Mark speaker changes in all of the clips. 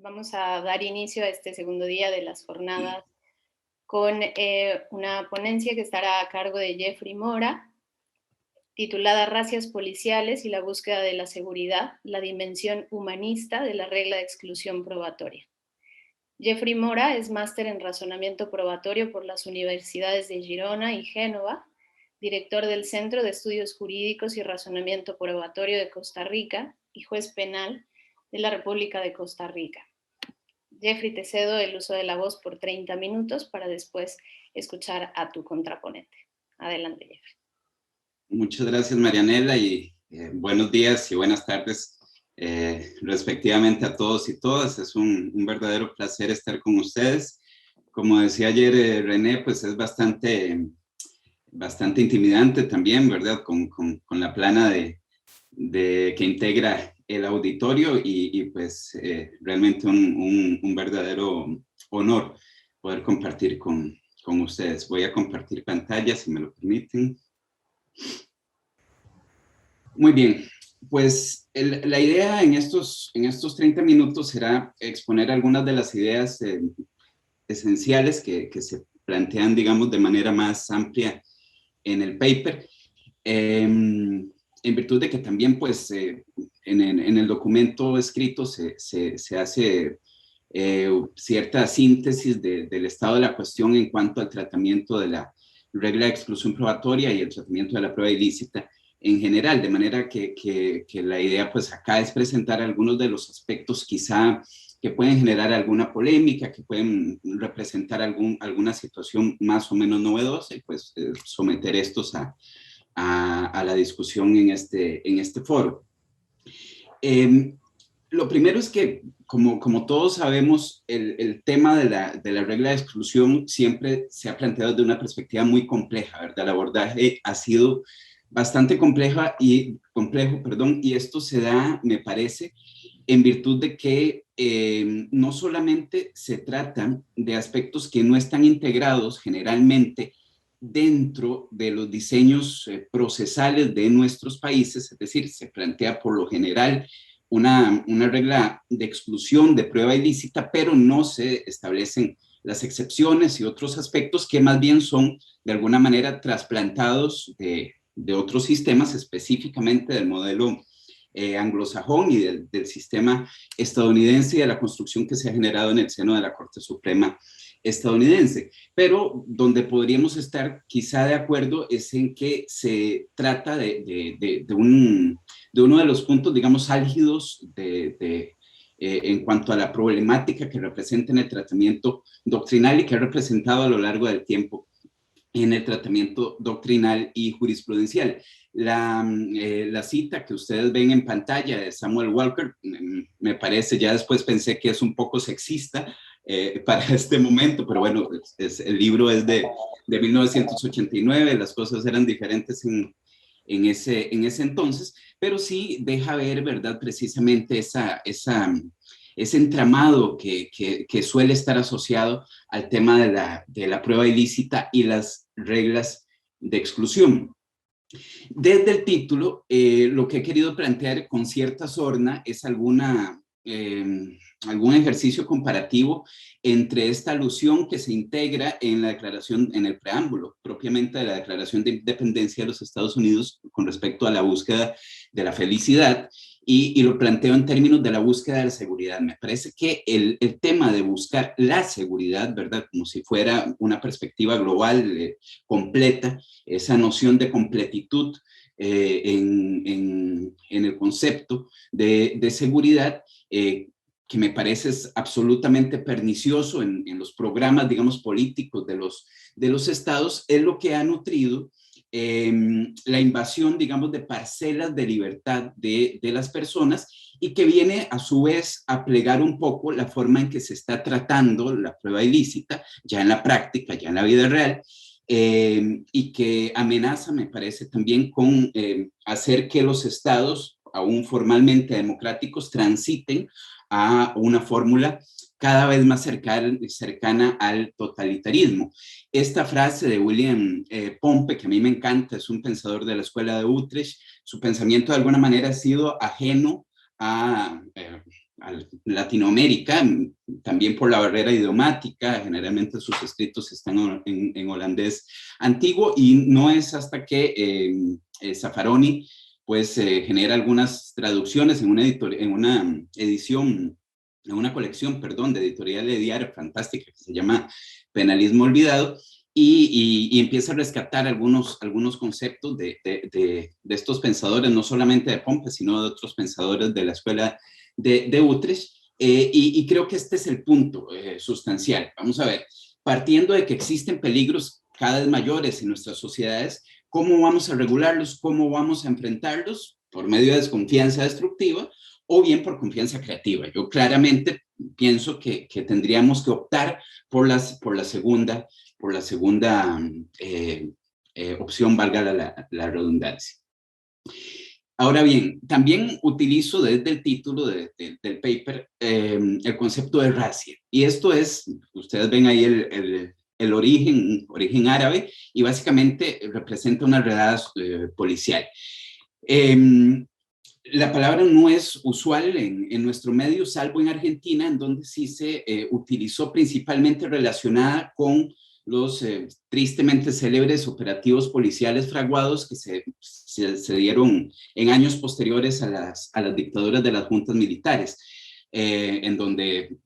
Speaker 1: Vamos a dar inicio a este segundo día de las jornadas con una ponencia que estará a cargo de Jeffrey Mora, titulada Racias policiales y la búsqueda de la seguridad, la dimensión humanista de la regla de exclusión probatoria. Jeffrey Mora es máster en razonamiento probatorio por las universidades de Girona y Génova, director del Centro de Estudios Jurídicos y Razonamiento Probatorio de Costa Rica y juez penal de la República de Costa Rica. Jeffrey, te cedo el uso de la voz por 30 minutos para después escuchar a tu contraponente. Adelante, Jeffrey.
Speaker 2: Muchas gracias, Marianela, y buenos días y buenas tardes respectivamente a todos y todas. Es un verdadero placer estar con ustedes. Como decía ayer René, pues es bastante intimidante también, ¿verdad? Con la plana que integra el auditorio y pues realmente un verdadero honor poder compartir con ustedes. Voy a compartir pantalla, si me lo permiten. Muy bien, pues la idea en estos 30 minutos será exponer algunas de las ideas esenciales que se plantean, digamos, de manera más amplia en el paper, en virtud de que también, pues, en el documento escrito se hace cierta síntesis del estado de la cuestión en cuanto al tratamiento de la regla de exclusión probatoria y el tratamiento de la prueba ilícita en general, de manera que la idea, pues, acá es presentar algunos de los aspectos quizá que pueden generar alguna polémica, que pueden representar alguna situación más o menos novedosa y pues someter estos a la discusión en este foro. Lo primero es que, como todos sabemos, el tema de la regla de exclusión siempre se ha planteado desde una perspectiva muy compleja, ¿verdad? El abordaje ha sido bastante complejo, y esto se da, me parece, en virtud de que no solamente se tratan de aspectos que no están integrados generalmente dentro de los diseños procesales de nuestros países, es decir, se plantea por lo general una regla de exclusión de prueba ilícita, pero no se establecen las excepciones y otros aspectos que más bien son de alguna manera trasplantados de otros sistemas, específicamente del modelo anglosajón y del sistema estadounidense y de la construcción que se ha generado en el seno de la Corte Suprema estadounidense. Pero donde podríamos estar quizá de acuerdo es en que se trata de uno de los puntos, digamos, álgidos en cuanto a la problemática que representa en el tratamiento doctrinal y que ha representado a lo largo del tiempo en el tratamiento doctrinal y jurisprudencial. La cita que ustedes ven en pantalla de Samuel Walker, me parece, ya después pensé que es un poco sexista para este momento, pero bueno, el libro es de 1989, las cosas eran diferentes en ese entonces, pero sí deja ver, ¿verdad?, precisamente ese entramado que suele estar asociado al tema de la prueba ilícita y las reglas de exclusión. Desde el título, lo que he querido plantear con cierta sorna es algún ejercicio comparativo entre esta alusión que se integra en la declaración, en el preámbulo propiamente de la Declaración de Independencia de los Estados Unidos con respecto a la búsqueda de la felicidad, y lo planteo en términos de la búsqueda de la seguridad. Me parece que el tema de buscar la seguridad, ¿verdad?, como si fuera una perspectiva global, completa, esa noción de completitud en el concepto de seguridad, que me parece es absolutamente pernicioso en los programas, digamos, políticos de los estados, es lo que ha nutrido la invasión, digamos, de parcelas de libertad de las personas, y que viene a su vez a plegar un poco la forma en que se está tratando la prueba ilícita, ya en la práctica, ya en la vida real, y que amenaza, me parece, también con hacer que los estados, aún formalmente democráticos, transiten a una fórmula cada vez más cercana al totalitarismo. Esta frase de William Pompe, que a mí me encanta, es un pensador de la escuela de Utrecht, su pensamiento de alguna manera ha sido ajeno a Latinoamérica, también por la barrera idiomática, generalmente sus escritos están en holandés antiguo, y no es hasta que Zaffaroni pues genera algunas traducciones en una edición, en una colección, perdón, de Editorial de Diario fantástica que se llama Penalismo Olvidado, y empieza a rescatar algunos conceptos de estos pensadores, no solamente de Pompe, sino de otros pensadores de la escuela de Utrecht, y creo que este es el punto sustancial. Vamos a ver, partiendo de que existen peligros cada vez mayores en nuestras sociedades, ¿cómo vamos a regularlos? ¿Cómo vamos a enfrentarlos? ¿Por medio de desconfianza destructiva o bien por confianza creativa? Yo claramente pienso que tendríamos que optar por la segunda opción, valga la redundancia. Ahora bien, también utilizo desde el título del paper el concepto de racia, y esto es, ustedes ven ahí el origen árabe, y básicamente representa una redada policial. La palabra no es usual en nuestro medio, salvo en Argentina, en donde sí se utilizó principalmente relacionada con los tristemente célebres operativos policiales fraguados que se dieron en años posteriores a las dictaduras de las juntas militares, en donde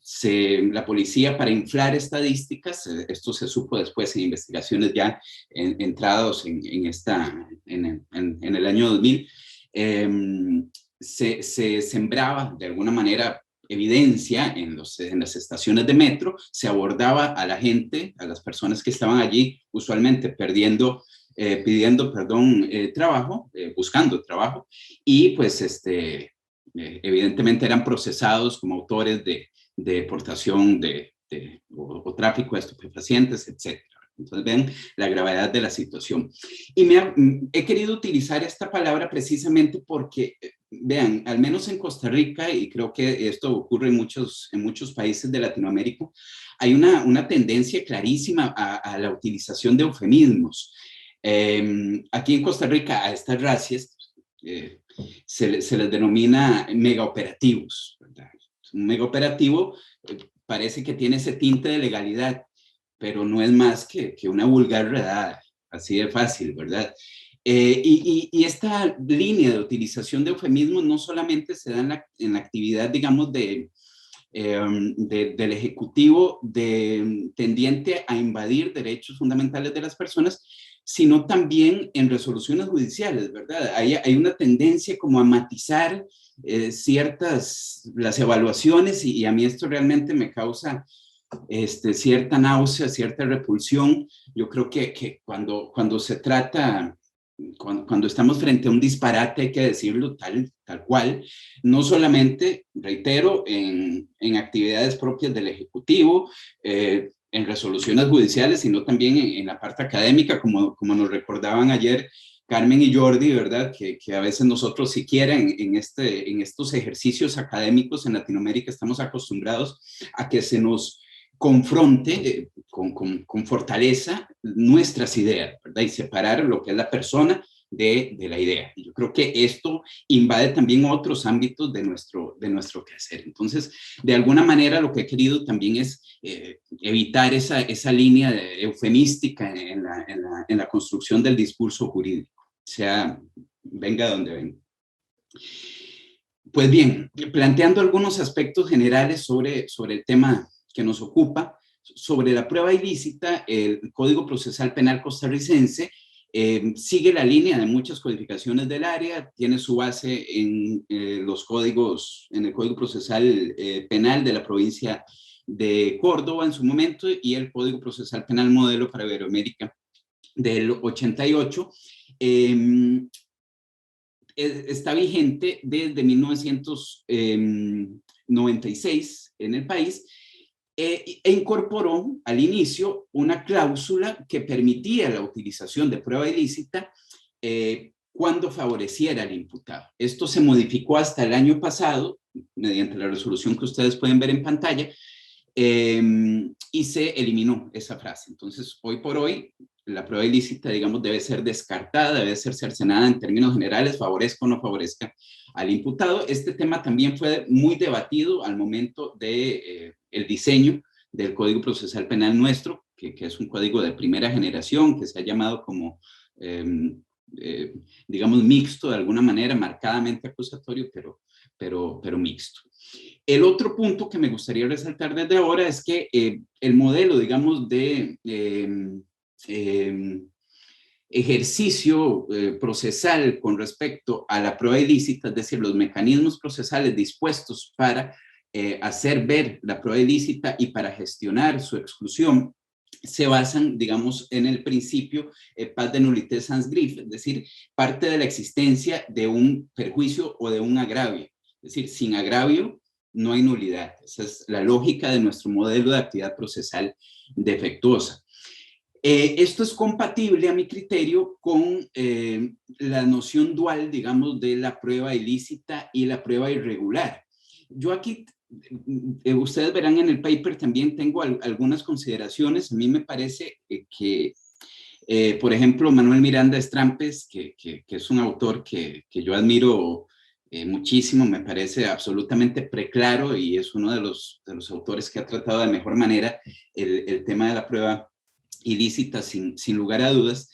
Speaker 2: la policía, para inflar estadísticas, esto se supo después en investigaciones ya entrados en el año 2000, se sembraba de alguna manera evidencia en las estaciones de metro, se abordaba a la gente, a las personas que estaban allí, usualmente pidiendo trabajo, buscando trabajo, y pues evidentemente eran procesados como autores de deportación o tráfico de estupefacientes, etc. Entonces ven la gravedad de la situación. Y he querido utilizar esta palabra precisamente porque, vean, al menos en Costa Rica, y creo que esto ocurre en muchos países de Latinoamérica, hay una tendencia clarísima a la utilización de eufemismos. Aquí en Costa Rica a estas racias se les denomina megaoperativos, ¿verdad? Un megaoperativo parece que tiene ese tinte de legalidad, pero no es más que una vulgar redada, así de fácil, ¿verdad? Y esta línea de utilización de eufemismos no solamente se da en la actividad, digamos, del Ejecutivo tendiente a invadir derechos fundamentales de las personas, sino también en resoluciones judiciales, ¿verdad? Hay una tendencia como a matizar las evaluaciones, y a mí esto realmente me causa cierta náusea, cierta repulsión. Yo creo que cuando se trata, cuando estamos frente a un disparate, hay que decirlo tal cual, no solamente, reitero, en actividades propias del Ejecutivo, en resoluciones judiciales, sino también en la parte académica, como nos recordaban ayer Carmen y Jordi, ¿verdad? Que a veces nosotros siquiera en estos ejercicios académicos en Latinoamérica estamos acostumbrados a que se nos confronte con fortaleza nuestras ideas, ¿verdad? Y separar lo que es la persona de la idea. Y yo creo que esto invade también otros ámbitos de nuestro quehacer. Entonces, de alguna manera, lo que he querido también es evitar esa línea eufemística en la construcción del discurso jurídico, sea venga de donde venga. Pues bien, planteando algunos aspectos generales sobre el tema que nos ocupa, sobre la prueba ilícita, el Código Procesal Penal costarricense sigue la línea de muchas codificaciones del área, tiene su base en en el Código Procesal Penal de la provincia de Córdoba en su momento, y el Código Procesal Penal Modelo para Iberoamérica del 88. Está vigente desde 1996 en el país, e incorporó al inicio una cláusula que permitía la utilización de prueba ilícita cuando favoreciera al imputado. Esto se modificó hasta el año pasado mediante la resolución que ustedes pueden ver en pantalla, y se eliminó esa frase. Entonces, hoy por hoy, la prueba ilícita, digamos, debe ser descartada, debe ser cercenada en términos generales, favorezca o no favorezca al imputado. Este tema también fue muy debatido al momento de el diseño del Código Procesal Penal nuestro, que es un código de primera generación, que se ha llamado como, digamos, mixto de alguna manera, marcadamente acusatorio, pero mixto. El otro punto que me gustaría resaltar desde ahora es que el modelo, digamos, de ejercicio procesal con respecto a la prueba ilícita, es decir, los mecanismos procesales dispuestos para hacer ver la prueba ilícita y para gestionar su exclusión, se basan, digamos, en el principio pas de nullité sans griffe, es decir, parte de la existencia de un perjuicio o de un agravio. Es decir, sin agravio no hay nulidad. Esa es la lógica de nuestro modelo de actividad procesal defectuosa. Esto es compatible, a mi criterio, con la noción dual, digamos, de la prueba ilícita y la prueba irregular. Yo aquí, ustedes verán en el paper, también tengo algunas consideraciones. A mí me parece que, por ejemplo, Manuel Miranda Estrampes, que es un autor que yo admiro muchísimo, me parece absolutamente preclaro y es uno de los autores que ha tratado de mejor manera el tema de la prueba ilícita sin lugar a dudas,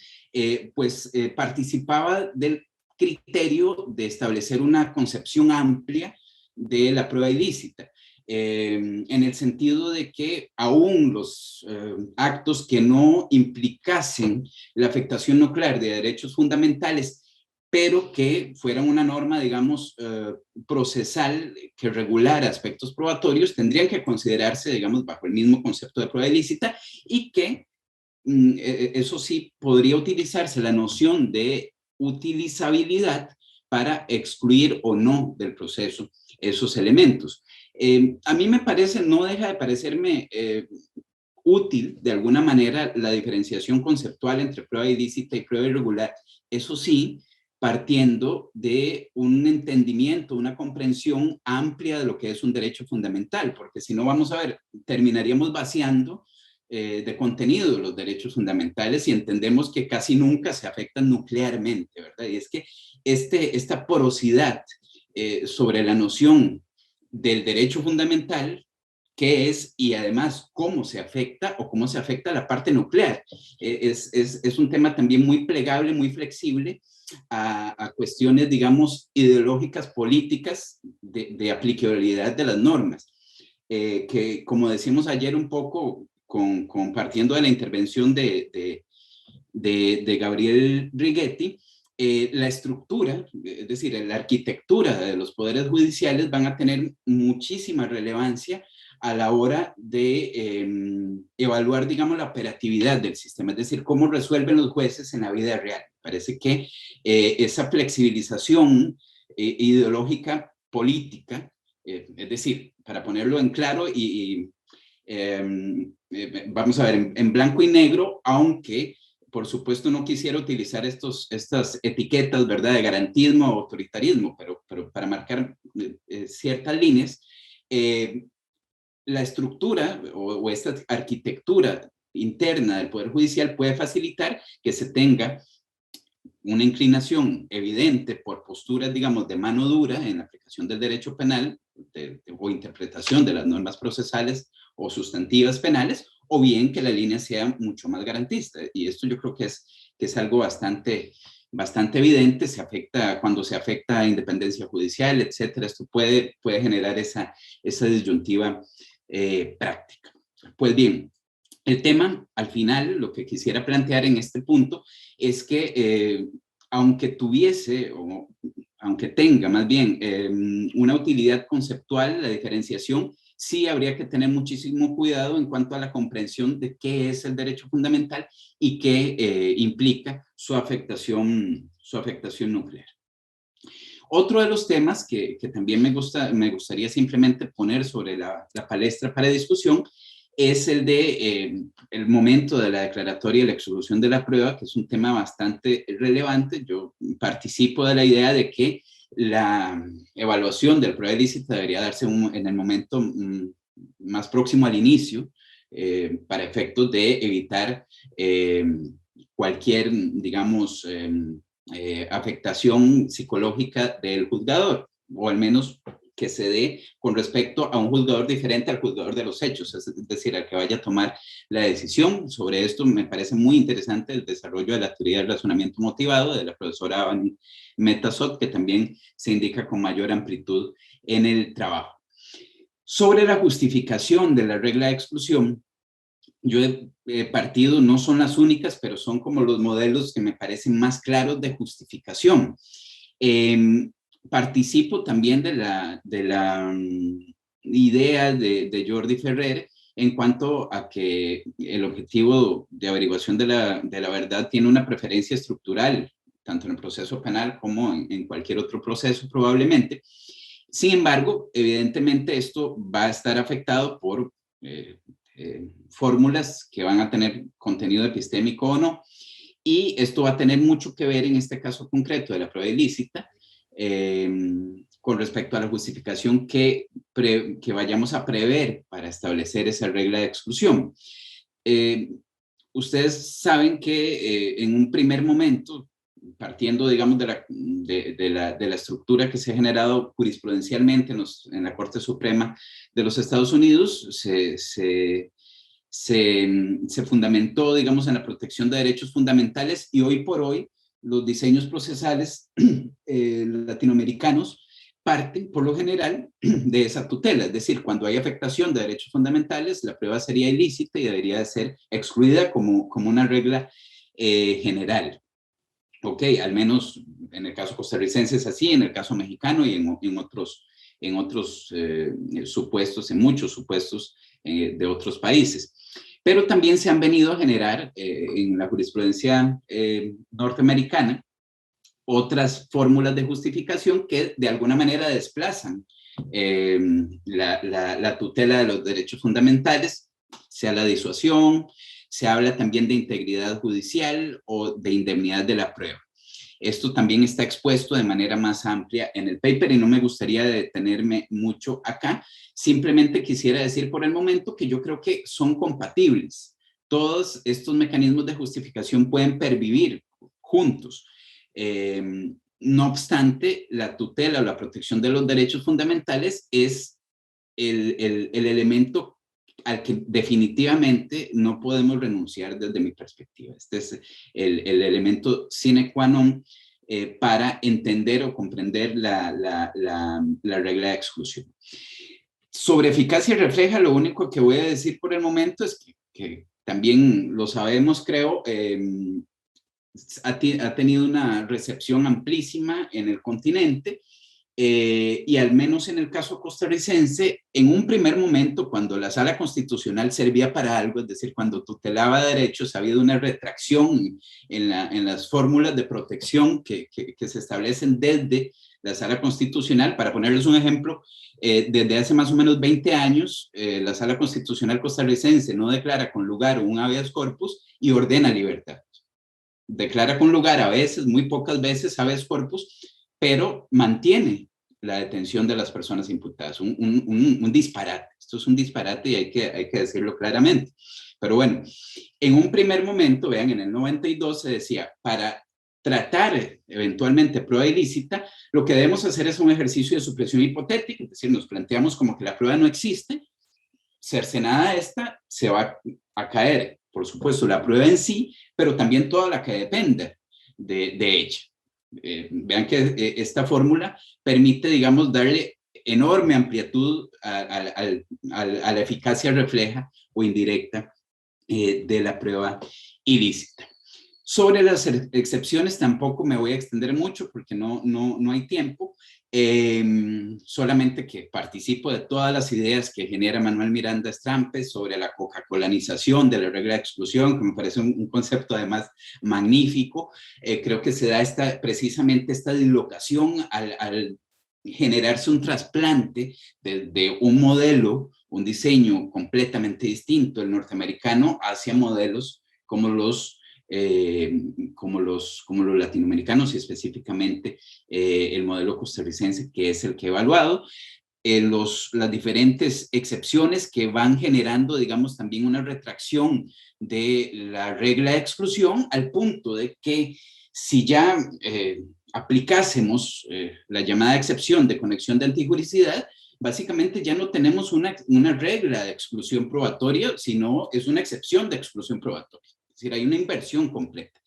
Speaker 2: participaba del criterio de establecer una concepción amplia de la prueba ilícita, en el sentido de que aún los actos que no implicasen la afectación nuclear de derechos fundamentales, pero que fueran una norma, digamos, procesal que regulara aspectos probatorios, tendrían que considerarse, digamos, bajo el mismo concepto de prueba ilícita y que eso sí, podría utilizarse la noción de utilizabilidad para excluir o no del proceso esos elementos. A mí me parece, no deja de parecerme útil de alguna manera la diferenciación conceptual entre prueba ilícita y prueba irregular. Eso sí, partiendo de un entendimiento, una comprensión amplia de lo que es un derecho fundamental, porque si no, vamos a ver, terminaríamos vaciando de contenido de los derechos fundamentales y entendemos que casi nunca se afectan nuclearmente, ¿verdad? Y es que esta porosidad sobre la noción del derecho fundamental, qué es y además cómo se afecta o cómo se afecta la parte nuclear, es un tema también muy plegable, muy flexible a cuestiones, digamos, ideológicas, políticas de aplicabilidad de las normas. Que como decimos ayer un poco, compartiendo de la intervención de Gabriel Righetti, la estructura, es decir, la arquitectura de los poderes judiciales van a tener muchísima relevancia a la hora de evaluar, digamos, la operatividad del sistema, es decir, cómo resuelven los jueces en la vida real. Parece que esa flexibilización ideológica política, es decir, para ponerlo en claro vamos a ver, en blanco y negro, aunque por supuesto no quisiera utilizar estas etiquetas, ¿verdad?, de garantismo o autoritarismo, pero para marcar ciertas líneas, la estructura o esta arquitectura interna del Poder Judicial puede facilitar que se tenga una inclinación evidente por posturas, digamos, de mano dura en la aplicación del derecho penal o interpretación de las normas procesales o sustantivas penales, o bien que la línea sea mucho más garantista. Y esto yo creo que es algo bastante evidente, cuando se afecta a independencia judicial, etcétera. Esto puede generar esa disyuntiva práctica. Pues bien, el tema, al final, lo que quisiera plantear en este punto es que aunque tenga más bien una utilidad conceptual, la diferenciación, sí habría que tener muchísimo cuidado en cuanto a la comprensión de qué es el derecho fundamental y qué implica su afectación nuclear. Otro de los temas que también me gustaría simplemente poner sobre la palestra para discusión es el de el momento de la declaratoria y la exclusión de la prueba, que es un tema bastante relevante. Yo participo de la idea de que la evaluación de la prueba ilícita debería darse en el momento más próximo al inicio, para efectos de evitar cualquier, digamos, afectación psicológica del juzgador, o al menos que se dé con respecto a un juzgador diferente al juzgador de los hechos, es decir, al que vaya a tomar la decisión. Sobre esto me parece muy interesante el desarrollo de la teoría del razonamiento motivado de la profesora Avani Metaxot, que también se indica con mayor amplitud en el trabajo. Sobre la justificación de la regla de exclusión, yo he partido, no son las únicas, pero son como los modelos que me parecen más claros de justificación. Participo también de la idea de Jordi Ferrer en cuanto a que el objetivo de averiguación de la verdad tiene una preferencia estructural, tanto en el proceso penal como en cualquier otro proceso probablemente. Sin embargo, evidentemente esto va a estar afectado por fórmulas que van a tener contenido epistémico o no, y esto va a tener mucho que ver en este caso concreto de la prueba ilícita con respecto a la justificación que vayamos a prever para establecer esa regla de exclusión. Ustedes saben que en un primer momento, partiendo, digamos, de la estructura que se ha generado jurisprudencialmente en la Corte Suprema de los Estados Unidos, se fundamentó, digamos, en la protección de derechos fundamentales, y hoy por hoy los diseños procesales latinoamericanos parten, por lo general, de esa tutela. Es decir, cuando hay afectación de derechos fundamentales, la prueba sería ilícita y debería de ser excluida como una regla general. Ok, al menos en el caso costarricense es así, en el caso mexicano y en otros supuestos, en muchos supuestos de otros países. Pero también se han venido a generar en la jurisprudencia norteamericana otras fórmulas de justificación que de alguna manera desplazan la tutela de los derechos fundamentales, sea la disuasión, se habla también de integridad judicial o de indemnidad de la prueba. Esto también está expuesto de manera más amplia en el paper y no me gustaría detenerme mucho acá. Simplemente quisiera decir por el momento que yo creo que son compatibles. Todos estos mecanismos de justificación pueden pervivir juntos. No obstante, la tutela o la protección de los derechos fundamentales es el elemento al que definitivamente no podemos renunciar desde mi perspectiva. Este es el elemento sine qua non para entender o comprender la regla de exclusión. Sobre eficacia y refleja, lo único que voy a decir por el momento es que también lo sabemos, creo, ha tenido una recepción amplísima en el continente. Y al menos en el caso costarricense, en un primer momento, cuando la Sala Constitucional servía para algo, es decir, cuando tutelaba derechos, ha habido una retracción en las fórmulas de protección que se establecen desde la Sala Constitucional. Para ponerles un ejemplo, desde hace más o menos 20 años, la Sala Constitucional costarricense no declara con lugar un habeas corpus y ordena libertad. Declara con lugar a veces, muy pocas veces, habeas corpus, pero mantiene la detención de las personas imputadas. Un disparate. Esto es un disparate y hay que decirlo claramente. Pero bueno, en un primer momento, vean, en el 92 se decía, para tratar eventualmente prueba ilícita, lo que debemos hacer es un ejercicio de supresión hipotética, es decir, nos planteamos como que la prueba no existe, cercenada esta, se va a caer, por supuesto, la prueba en sí, pero también toda la que depende de ella. Vean que esta fórmula permite, digamos, darle enorme amplitud a la eficacia refleja o indirecta de la prueba ilícita. Sobre las excepciones tampoco me voy a extender mucho porque no hay tiempo. Solamente que participo de todas las ideas que genera Manuel Miranda Strampes sobre la coca-colanización de la regla de exclusión, que me parece un concepto además magnífico. Creo que se da precisamente esta dislocación al generarse un trasplante de un modelo, un diseño completamente distinto, el norteamericano, hacia modelos como los latinoamericanos y específicamente el modelo costarricense, que es el que he evaluado. Las diferentes excepciones que van generando, digamos, también una retracción de la regla de exclusión al punto de que si ya aplicásemos la llamada excepción de conexión de antijuricidad, básicamente ya no tenemos una regla de exclusión probatoria, sino es una excepción de exclusión probatoria. Es decir, hay una inversión completa.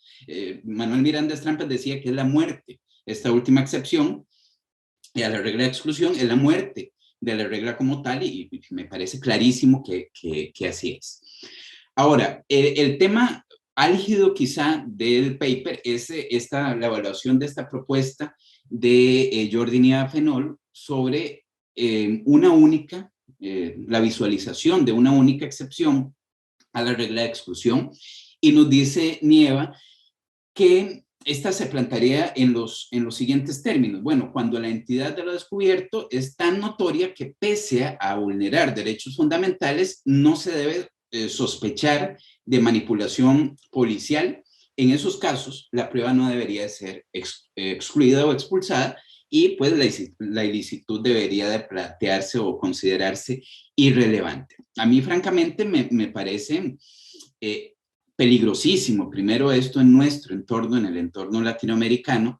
Speaker 2: Manuel Miranda Estrampes decía que es la muerte, esta última excepción, y a la regla de exclusión es la muerte de la regla como tal, y me parece clarísimo que así es. Ahora, el tema álgido quizá del paper es la evaluación de esta propuesta de Jordi Nieva Fenol sobre la visualización de una única excepción a la regla de exclusión, y nos dice Nieva que esta se plantearía en los siguientes términos. Bueno, cuando la entidad de lo descubierto es tan notoria que pese a vulnerar derechos fundamentales, no se debe sospechar de manipulación policial. En esos casos, la prueba no debería ser excluida o expulsada, y pues la ilicitud debería de plantearse o considerarse irrelevante. A mí, francamente, me parece peligrosísimo, primero esto en nuestro entorno, en el entorno latinoamericano,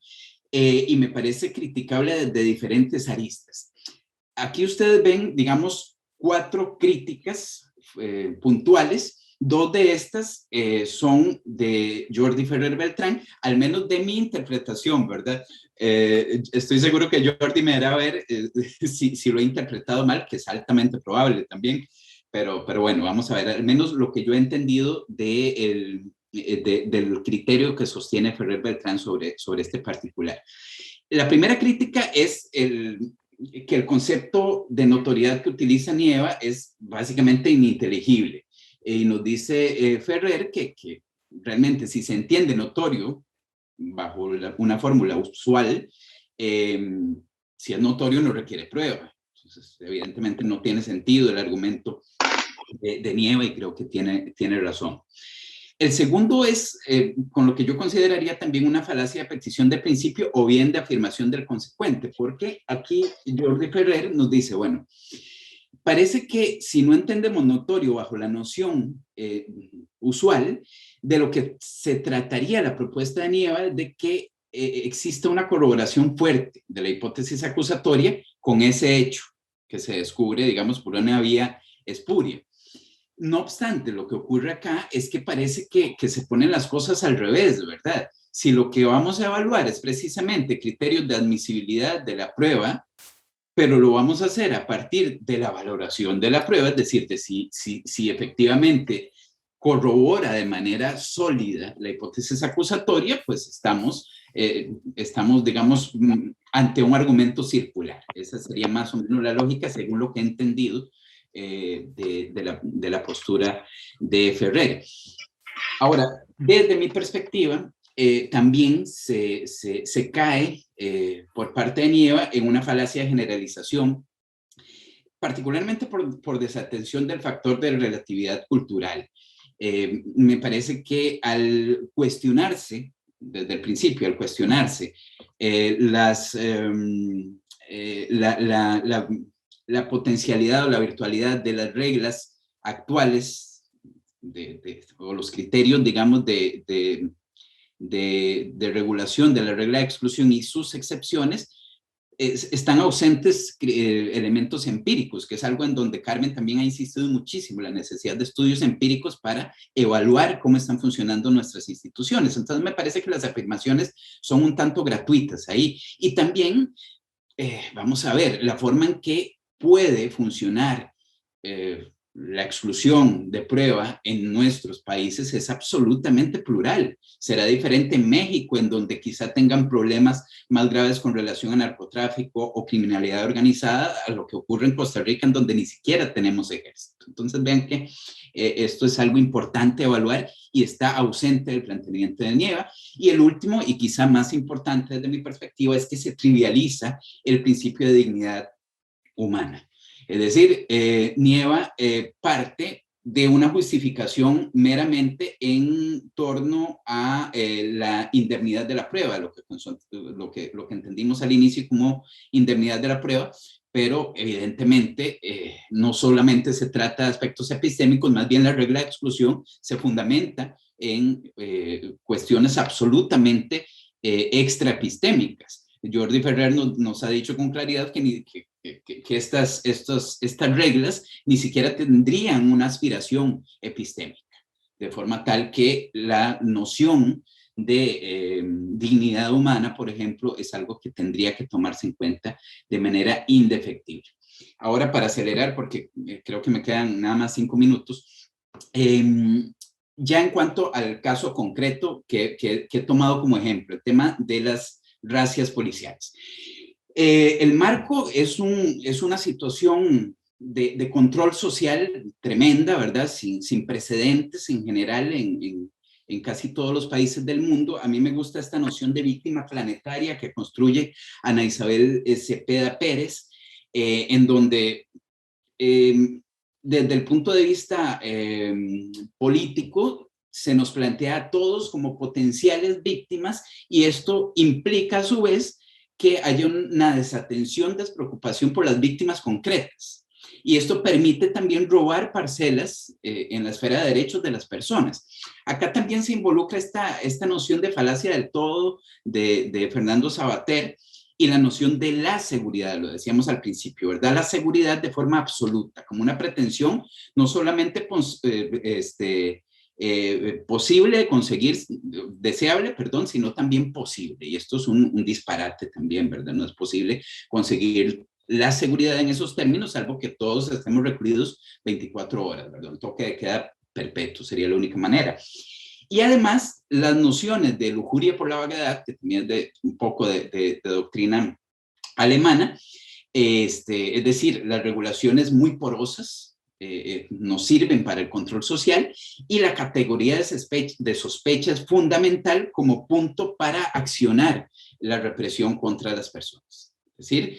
Speaker 2: y me parece criticable desde diferentes aristas. Aquí ustedes ven, digamos, 4 críticas puntuales. 2 de estas son de Jordi Ferrer Beltrán, al menos de mi interpretación, ¿verdad? Estoy seguro que Jordi me hará ver si lo he interpretado mal, que es altamente probable también. Pero bueno, vamos a ver, al menos lo que yo he entendido del criterio que sostiene Ferrer Beltrán sobre este particular. La primera crítica es que el concepto de notoriedad que utiliza Nieva es básicamente ininteligible. Y nos dice Ferrer que realmente si se entiende notorio bajo una fórmula usual, si es notorio no requiere prueba. Entonces, evidentemente no tiene sentido el argumento de Nieva, y creo que tiene razón. El segundo es con lo que yo consideraría también una falacia de petición de principio o bien de afirmación del consecuente, porque aquí Jordi Ferrer nos dice, bueno, parece que si no entendemos notorio bajo la noción usual, de lo que se trataría la propuesta de Nieva es de que exista una corroboración fuerte de la hipótesis acusatoria con ese hecho que se descubre, digamos, por una vía espuria. No obstante, lo que ocurre acá es que parece que se ponen las cosas al revés, ¿verdad? Si lo que vamos a evaluar es precisamente criterios de admisibilidad de la prueba, pero lo vamos a hacer a partir de la valoración de la prueba, es decir, de si efectivamente corrobora de manera sólida la hipótesis acusatoria, pues estamos, digamos, ante un argumento circular. Esa sería más o menos la lógica, según lo que he entendido de la postura de Ferrer. Ahora, desde mi perspectiva, también se cae por parte de Nieva en una falacia de generalización, particularmente por desatención del factor de relatividad cultural. Me parece que al cuestionarse, desde el principio, al cuestionarse la potencialidad o la virtualidad de las reglas actuales o los criterios, digamos, de regulación de la regla de exclusión y sus excepciones, están ausentes elementos empíricos, que es algo en donde Carmen también ha insistido muchísimo, la necesidad de estudios empíricos para evaluar cómo están funcionando nuestras instituciones. Entonces me parece que las afirmaciones son un tanto gratuitas ahí. Y también, vamos a ver, la forma en que puede funcionar la exclusión de prueba en nuestros países es absolutamente plural. Será diferente en México, en donde quizá tengan problemas más graves con relación a narcotráfico o criminalidad organizada, a lo que ocurre en Costa Rica, en donde ni siquiera tenemos ejército. Entonces vean que esto es algo importante evaluar y está ausente del planteamiento de Nieva. Y el último, y quizá más importante desde mi perspectiva, es que se trivializa el principio de dignidad humana. Es decir, Nieva parte de una justificación meramente en torno a la indemnidad de la prueba, lo que entendimos al inicio como indemnidad de la prueba, pero evidentemente no solamente se trata de aspectos epistémicos, más bien la regla de exclusión se fundamenta en cuestiones absolutamente extraepistémicas. Jordi Ferrer nos ha dicho con claridad que estas reglas ni siquiera tendrían una aspiración epistémica, de forma tal que la noción de dignidad humana, por ejemplo, es algo que tendría que tomarse en cuenta de manera indefectible. Ahora, para acelerar, porque creo que me quedan nada más 5 minutos, ya en cuanto al caso concreto que he tomado como ejemplo, el tema de las racias policiales. El marco es una situación de control social tremenda, ¿verdad? Sin precedentes en general en casi todos los países del mundo. A mí me gusta esta noción de víctima planetaria que construye Ana Isabel Cepeda Pérez, en donde desde el punto de vista político se nos plantea a todos como potenciales víctimas, y esto implica a su vez que haya una desatención, despreocupación por las víctimas concretas. Y esto permite también robar parcelas en la esfera de derechos de las personas. Acá también se involucra esta noción de falacia del todo de Fernando Savater, y la noción de la seguridad, lo decíamos al principio, ¿verdad? La seguridad de forma absoluta, como una pretensión no solamente posible de conseguir, deseable, perdón, sino también posible. Y esto es un disparate también, ¿verdad? No es posible conseguir la seguridad en esos términos, salvo que todos estemos recluidos 24 horas, ¿verdad? Un toque de queda perpetuo sería la única manera. Y además, las nociones de lujuria por la vaguedad, que también es un poco de doctrina alemana, es decir, las regulaciones muy porosas nos sirven para el control social, y la categoría de sospecha es fundamental como punto para accionar la represión contra las personas. Es decir,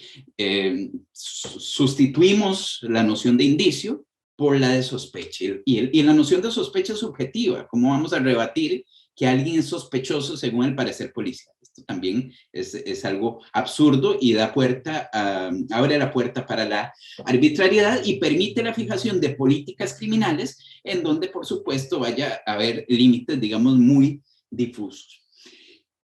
Speaker 2: sustituimos la noción de indicio por la de sospecha. Y la noción de sospecha es subjetiva. ¿Cómo vamos a rebatir que alguien es sospechoso según el parecer policial? Esto también es algo absurdo y abre la puerta para la arbitrariedad y permite la fijación de políticas criminales en donde, por supuesto, vaya a haber límites, digamos, muy difusos.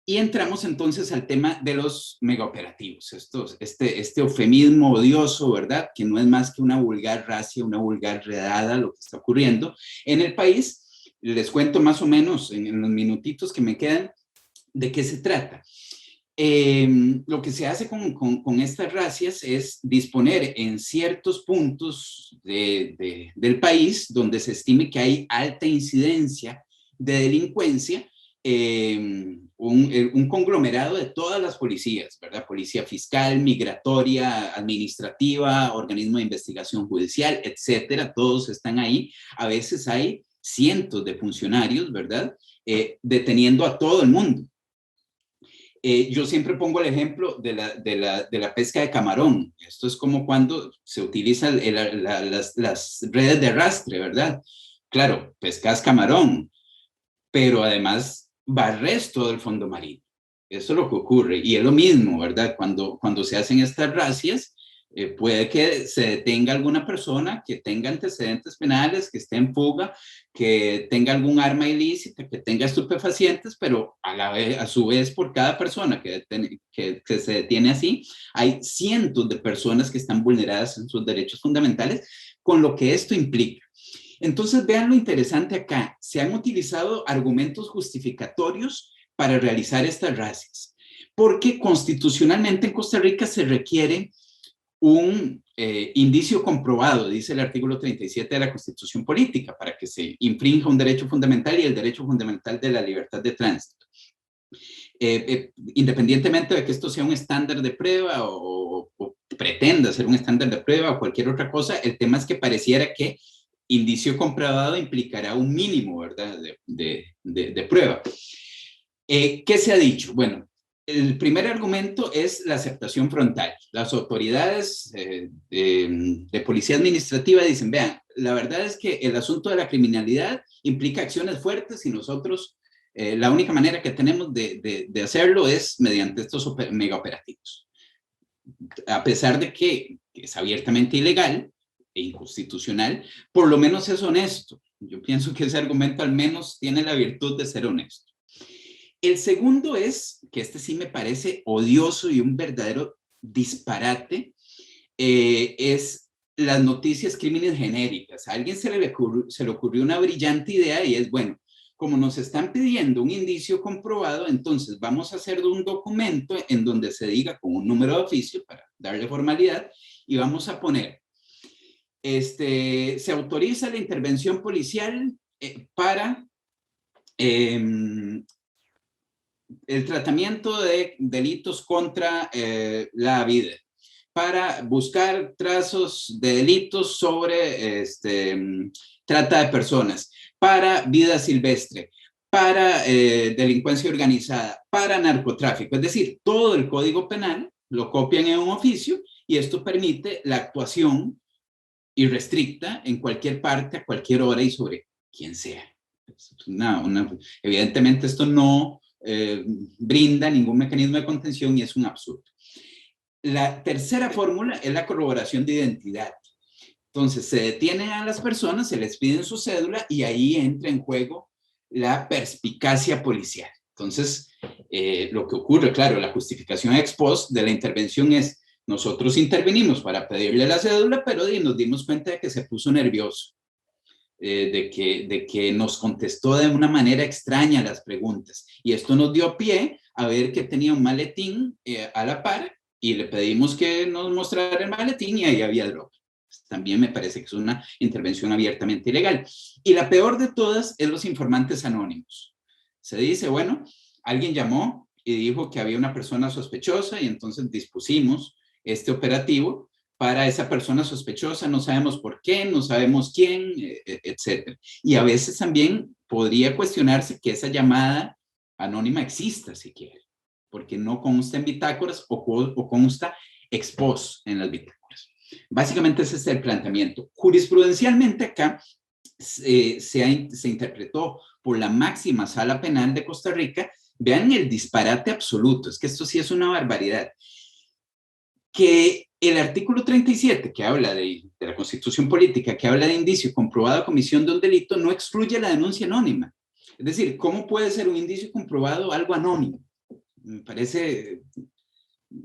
Speaker 2: Y entramos entonces al tema de los megaoperativos, este eufemismo odioso, ¿verdad? Que no es más que una vulgar racia, una vulgar redada, lo que está ocurriendo en el país. Les cuento más o menos en los minutitos que me quedan de qué se trata. Lo que se hace con estas racias es disponer en ciertos puntos del país donde se estime que hay alta incidencia de delincuencia, un conglomerado de todas las policías, ¿verdad? Policía fiscal, migratoria, administrativa, organismo de investigación judicial, etcétera, todos están ahí. A veces hay cientos de funcionarios, ¿verdad? Deteniendo a todo el mundo. Yo siempre pongo el ejemplo de la pesca de camarón. Esto es como cuando se utilizan las redes de arrastre, ¿verdad? Claro, pescas camarón, pero además barres todo el fondo marino. Eso es lo que ocurre. Y es lo mismo, ¿verdad? Cuando se hacen estas racias, puede que se detenga alguna persona que tenga antecedentes penales, que esté en fuga, que tenga algún arma ilícita, que tenga estupefacientes, pero a su vez, por cada persona que se detiene así, hay cientos de personas que están vulneradas en sus derechos fundamentales, con lo que esto implica. Entonces, vean lo interesante acá. Se han utilizado argumentos justificatorios para realizar estas racias, porque constitucionalmente en Costa Rica se requiere un indicio comprobado, dice el artículo 37 de la Constitución Política, para que se infrinja un derecho fundamental, y el derecho fundamental de la libertad de tránsito. Independientemente de que esto sea un estándar de prueba o pretenda ser un estándar de prueba o cualquier otra cosa, el tema es que pareciera que indicio comprobado implicará un mínimo, ¿verdad?, de prueba. ¿Qué se ha dicho? Bueno, el primer argumento es la aceptación frontal. Las autoridades de policía administrativa dicen, vean, la verdad es que el asunto de la criminalidad implica acciones fuertes, y nosotros la única manera que tenemos de hacerlo es mediante estos megaoperativos. A pesar de que es abiertamente ilegal e inconstitucional, por lo menos es honesto, Yo pienso que ese argumento al menos tiene la virtud de ser honesto. El segundo es, que este sí me parece odioso y un verdadero disparate, es las noticias crímenes genéricas. A alguien se le ocurrió una brillante idea y es, bueno, como nos están pidiendo un indicio comprobado, entonces vamos a hacer un documento en donde se diga con un número de oficio para darle formalidad y vamos a poner, se autoriza la intervención policial para el tratamiento de delitos contra la vida, para buscar trazos de delitos sobre trata de personas, para vida silvestre, para delincuencia organizada, para narcotráfico. Es decir, todo el Código Penal lo copian en un oficio y esto permite la actuación irrestricta en cualquier parte, a cualquier hora y sobre quien sea. Evidentemente esto no brinda ningún mecanismo de contención y es un absurdo. La tercera fórmula es la corroboración de identidad. Entonces, se detienen a las personas, se les piden su cédula y ahí entra en juego la perspicacia policial. Entonces, lo que ocurre, claro, la justificación ex post de la intervención es, nosotros intervenimos para pedirle la cédula, pero nos dimos cuenta de que se puso nervioso, de que nos contestó de una manera extraña las preguntas. Y esto nos dio pie a ver que tenía un maletín a la par y le pedimos que nos mostrara el maletín y ahí había droga. También me parece que es una intervención abiertamente ilegal. Y la peor de todas es los informantes anónimos. Se dice, bueno, alguien llamó y dijo que había una persona sospechosa y entonces dispusimos este operativo para esa persona sospechosa, no sabemos por qué, no sabemos quién, etc. Y a veces también podría cuestionarse que esa llamada anónima exista siquiera, porque no consta en bitácoras o consta ex post en las bitácoras. Básicamente ese es el planteamiento. Jurisprudencialmente acá se interpretó por la máxima sala penal de Costa Rica. Vean el disparate absoluto, es que esto sí es una barbaridad, que el artículo 37, que habla de la Constitución Política, que habla de indicio comprobado a comisión de un delito, no excluye la denuncia anónima. Es decir, ¿cómo puede ser un indicio comprobado algo anónimo? Me parece,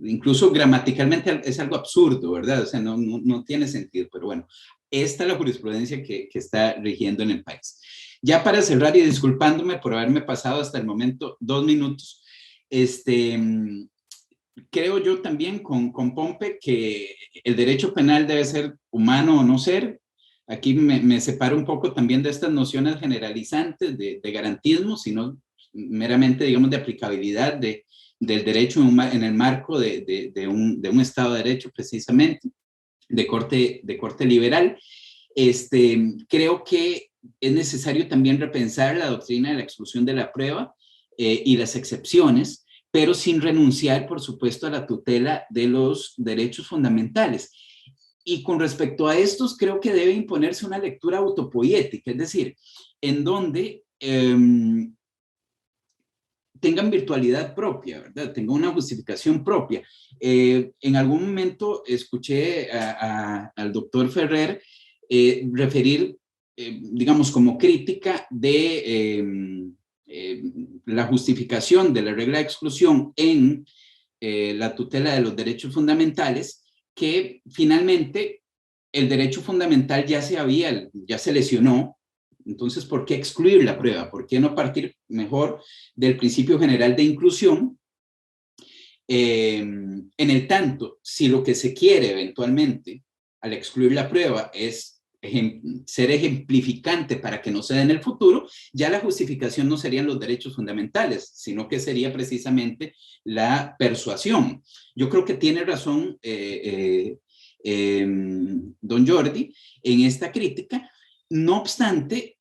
Speaker 2: incluso gramaticalmente es algo absurdo, ¿verdad? O sea, no tiene sentido, pero bueno, esta es la jurisprudencia que está rigiendo en el país. Ya para cerrar y disculpándome por haberme pasado hasta el momento 2 minutos, creo yo también con Pompe que el derecho penal debe ser humano o no ser. Aquí me separo un poco también de estas nociones generalizantes de garantismo, sino meramente, digamos, de aplicabilidad del derecho en el marco de un Estado de Derecho, precisamente, de corte liberal. Creo que es necesario también repensar la doctrina de la exclusión de la prueba y las excepciones, pero sin renunciar, por supuesto, a la tutela de los derechos fundamentales. Y con respecto a estos, creo que debe imponerse una lectura autopoética, es decir, en donde tengan virtualidad propia, ¿verdad? Tengan una justificación propia. En algún momento escuché al doctor Ferrer referir, digamos, como crítica de la justificación de la regla de exclusión en la tutela de los derechos fundamentales, que finalmente el derecho fundamental ya se lesionó. Entonces, ¿por qué excluir la prueba? ¿Por qué no partir mejor del principio general de inclusión? En el tanto, si lo que se quiere eventualmente al excluir la prueba es ser ejemplificante para que no se dé en el futuro, ya la justificación no serían los derechos fundamentales, sino que sería precisamente la persuasión. Yo creo que tiene razón don Jordi en esta crítica. No obstante,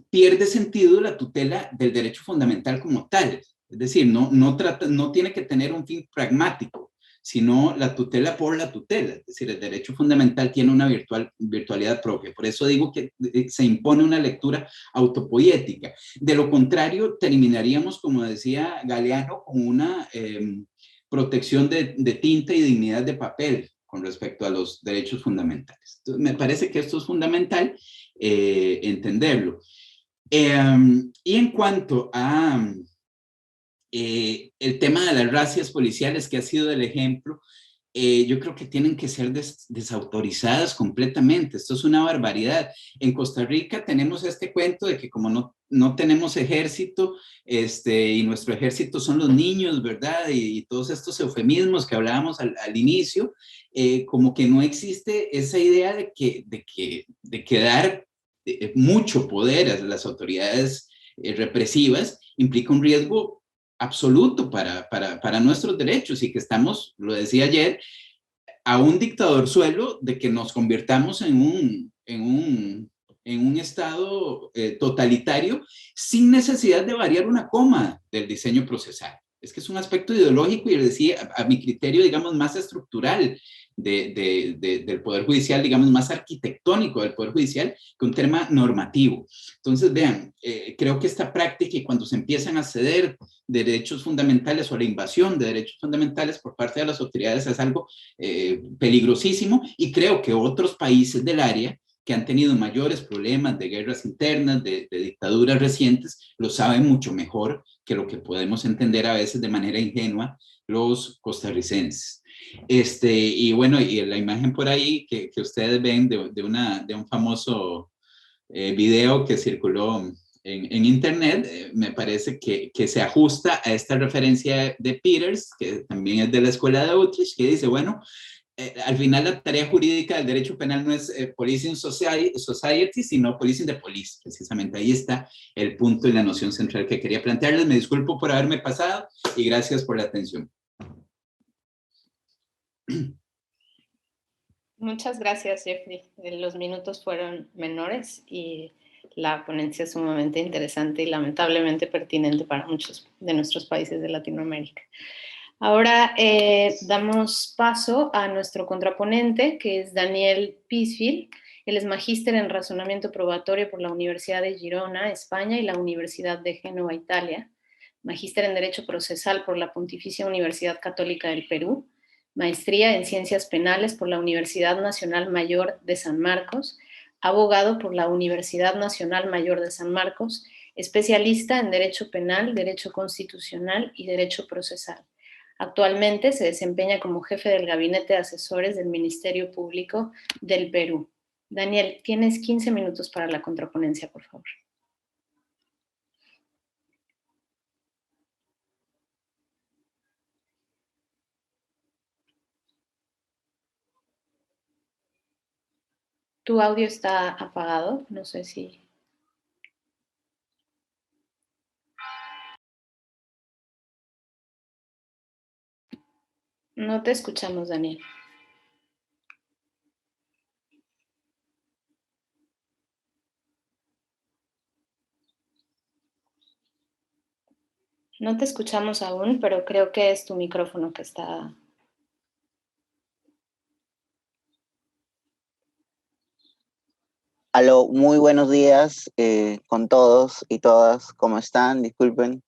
Speaker 2: pierde sentido la tutela del derecho fundamental como tal. Es decir, no tiene que tener un fin pragmático, sino la tutela por la tutela. Es decir, el derecho fundamental tiene una virtualidad propia. Por eso digo que se impone una lectura autopoética. De lo contrario, terminaríamos, como decía Galeano, con una protección de tinta y dignidad de papel con respecto a los derechos fundamentales. Entonces, me parece que esto es fundamental entenderlo. Y en cuanto a el tema de las racias policiales, que ha sido el ejemplo, yo creo que tienen que ser desautorizadas completamente. Esto es una barbaridad. En Costa Rica tenemos este cuento de que como no tenemos ejército, y nuestro ejército son los niños, ¿verdad? Y todos estos eufemismos que hablábamos al inicio, como que no existe esa idea de que dar mucho poder a las autoridades represivas implica un riesgo absoluto para nuestros derechos y que estamos, lo decía ayer, a un dictador suelo de que nos convirtamos en un estado totalitario sin necesidad de variar una coma del diseño procesal. Es que es un aspecto ideológico y decía, a mi criterio, digamos, más estructural del Poder Judicial, digamos, más arquitectónico del Poder Judicial que un tema normativo. Entonces, vean, creo que esta práctica y cuando se empiezan a ceder derechos fundamentales o la invasión de derechos fundamentales por parte de las autoridades es algo peligrosísimo y creo que otros países del área que han tenido mayores problemas de guerras internas, de dictaduras recientes, lo saben mucho mejor que lo que podemos entender a veces de manera ingenua los costarricenses. Y bueno, y la imagen por ahí que ustedes ven de un famoso video que circuló en internet, me parece que se ajusta a esta referencia de Peters, que también es de la escuela de Utrecht, que dice, bueno, al final la tarea jurídica del derecho penal no es policing society, sino policing the police, precisamente. Ahí está el punto y la noción central que quería plantearles. Me disculpo por haberme pasado y gracias por la atención.
Speaker 1: Muchas gracias, Jeffrey. Los minutos fueron menores y la ponencia es sumamente interesante y lamentablemente pertinente para muchos de nuestros países de Latinoamérica. Ahora damos paso a nuestro contraponente, que es Daniel Pisfield. Él es magíster en razonamiento probatorio por la Universidad de Girona, España, y la Universidad de Génova, Italia. Magíster en Derecho Procesal por la Pontificia Universidad Católica del Perú. Maestría en Ciencias Penales por la Universidad Nacional Mayor de San Marcos. Abogado por la Universidad Nacional Mayor de San Marcos. Especialista en Derecho Penal, Derecho Constitucional y Derecho Procesal. Actualmente se desempeña como jefe del Gabinete de Asesores del Ministerio Público del Perú. Daniel, tienes 15 minutos para la contraponencia, por favor. Tu audio está apagado, no sé si... No te escuchamos, Daniel. No te escuchamos aún, pero creo que es tu micrófono que está...
Speaker 3: Aló, muy buenos días con todos y todas. ¿Cómo están? Disculpen.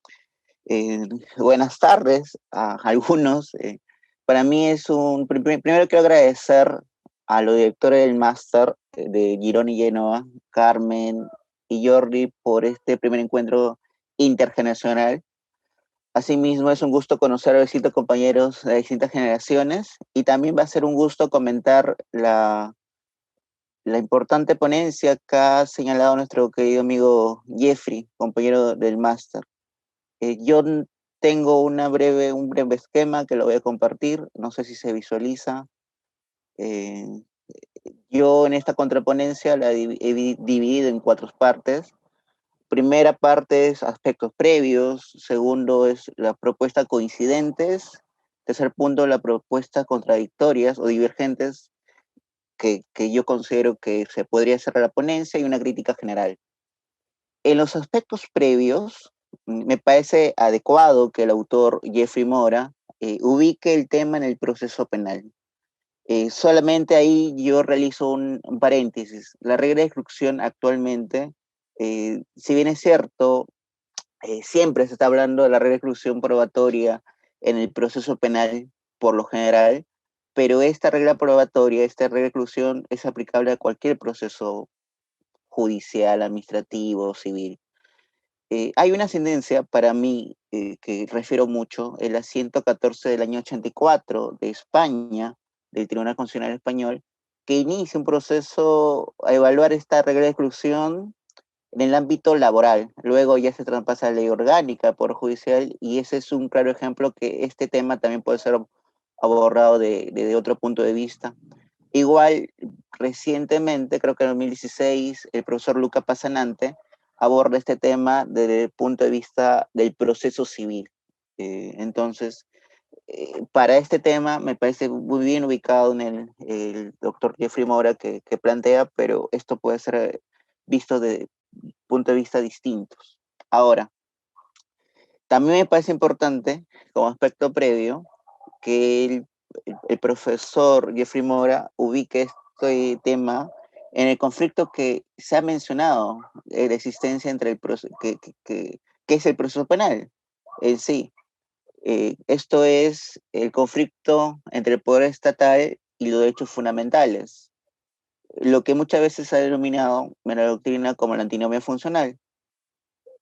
Speaker 3: Buenas tardes a algunos. Para mí es primero quiero agradecer a los directores del máster de Girona y Génova, Carmen y Jordi, por este primer encuentro intergeneracional. Asimismo, es un gusto conocer a los distintos compañeros de distintas generaciones y también va a ser un gusto comentar la importante ponencia que ha señalado nuestro querido amigo Jeffrey, compañero del máster. Yo tengo un breve esquema que lo voy a compartir, no sé si se visualiza. Yo en esta contraponencia la he dividido en 4 partes. Primera parte es aspectos previos, segundo es la propuesta coincidentes, tercer punto la propuesta contradictorias o divergentes que yo considero que se podría hacer a la ponencia y una crítica general. En los aspectos previos, me parece adecuado que el autor Jeffrey Mora ubique el tema en el proceso penal. Solamente ahí yo realizo un paréntesis. La regla de exclusión actualmente, si bien es cierto, siempre se está hablando de la regla de exclusión probatoria en el proceso penal por lo general, pero esta regla probatoria, esta regla de exclusión es aplicable a cualquier proceso judicial, administrativo, civil. Hay una sentencia para mí que refiero mucho, en la 114 del año 84 de España, del Tribunal Constitucional Español, que inicia un proceso a evaluar esta regla de exclusión en el ámbito laboral. Luego ya se traspasa a la ley orgánica, por judicial, y ese es un claro ejemplo que este tema también puede ser abordado desde otro punto de vista. Igual, recientemente, creo que en 2016, el profesor Luca Pasanante aborda este tema desde el punto de vista del proceso civil. Entonces, para este tema me parece muy bien ubicado en el doctor Jeffrey Mora que plantea, pero esto puede ser visto de puntos de vista distintos. Ahora, también me parece importante, como aspecto previo, que el profesor Jeffrey Mora ubique este tema en el conflicto que se ha mencionado, la existencia entre el que es el proceso penal en sí. Esto es el conflicto entre el poder estatal y los derechos fundamentales, lo que muchas veces se ha denominado en la doctrina como la antinomia funcional.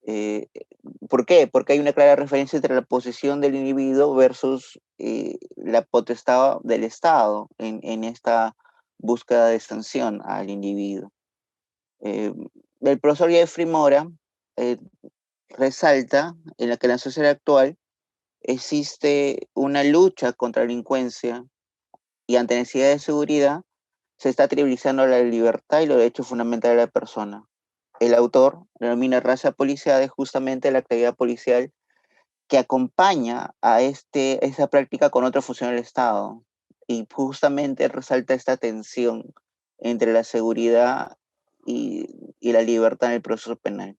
Speaker 3: Eh, ¿Por qué? Porque hay una clara referencia entre la posesión del individuo versus la potestad del Estado en esta búsqueda de sanción al individuo. El profesor Jeffrey Mora eh, resalta en la que en la sociedad actual existe una lucha contra la delincuencia y ante necesidad de seguridad se está trivializando la libertad y los derechos fundamentales de la persona. El autor denomina raza policial justamente la actividad policial que acompaña a esa práctica con otra función del Estado. Y justamente resalta esta tensión entre la seguridad y la libertad en el proceso penal.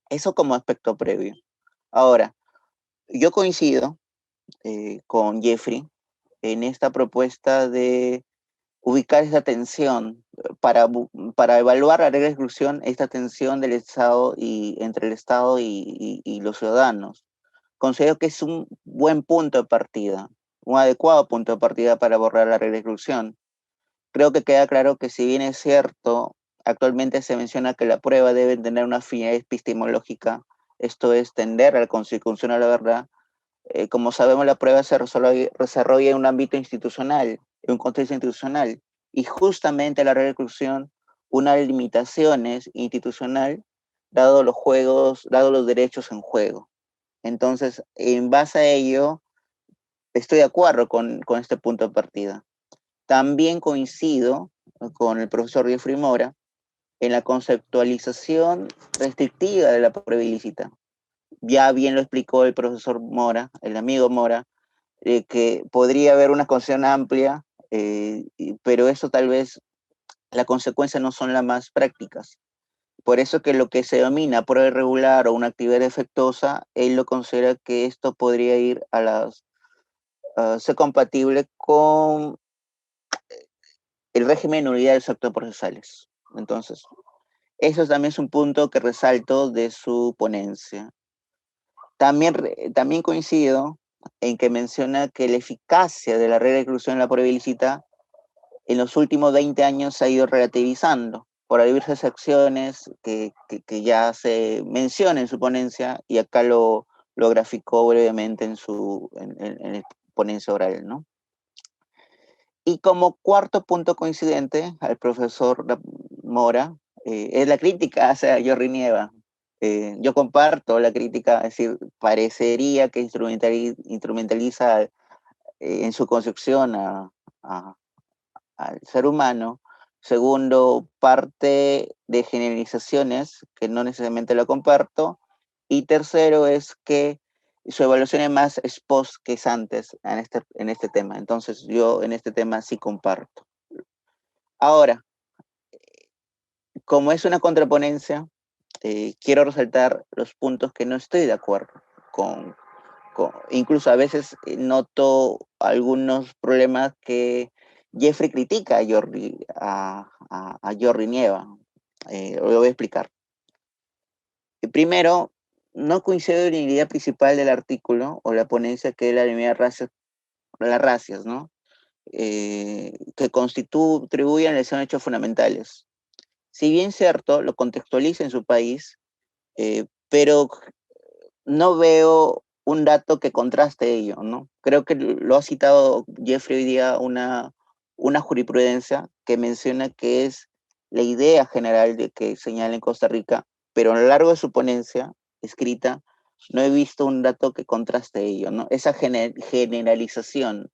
Speaker 3: Eso como aspecto previo. Ahora, yo coincido con Jeffrey en esta propuesta de ubicar esa tensión para evaluar la regla de exclusión, esta tensión del Estado y entre el Estado y los ciudadanos. Considero que es un buen punto de partida, un adecuado punto de partida para abordar la regla de exclusión. Creo que queda claro que si bien es cierto, actualmente se menciona que la prueba debe tener una finalidad epistemológica, esto es tender a la consecución a la verdad. Como sabemos, la prueba se desarrolla en un ámbito institucional, en un contexto institucional, y justamente la regla de exclusión, unas limitaciones institucional, dado los derechos en juego. Entonces, en base a ello, estoy de acuerdo con este punto de partida. También coincido con el profesor Jeffrey Mora en la conceptualización restrictiva de la prueba ilícita. Ya bien lo explicó el profesor Mora, el amigo Mora, que podría haber una concepción amplia, pero eso tal vez las consecuencias no son las más prácticas. Por eso que lo que se denomina prueba irregular o una actividad defectuosa, él lo considera que esto podría ir ser compatible con el régimen de nulidad de los actos procesales. Entonces, eso también es un punto que resalto de su ponencia. También coincido en que menciona que la eficacia de la regla de exclusión en la prueba ilícita en los últimos 20 años se ha ido relativizando por diversas acciones que ya se menciona en su ponencia y acá lo graficó brevemente en ponencia oral, ¿no? Y como cuarto punto coincidente al profesor Mora, es la crítica hacia Jordi Nieva. Yo comparto la crítica, es decir, parecería que instrumentaliza en su concepción al ser humano. Segundo, parte de generalizaciones que no necesariamente lo comparto. Y tercero es que su evaluación es más ex post que es antes en este tema. Entonces yo en este tema sí comparto. Ahora, como es una contraponencia, quiero resaltar los puntos que no estoy de acuerdo incluso a veces noto algunos problemas que Jeffrey critica a Jordi Nieva. Lo voy a explicar. Primero, no coincido en la idea principal del artículo o la ponencia que es la delimidad las racias, ¿no? Que contribuyen a la lesión de hechos fundamentales. si bien cierto, lo contextualiza en su país, pero no veo un dato que contraste ello, ¿no? Creo que lo ha citado Jeffrey hoy día una jurisprudencia que menciona que es la idea general de que señala en Costa Rica, pero a lo largo de su ponencia escrita no he visto un dato que contraste ello, ¿no? Esa generalización.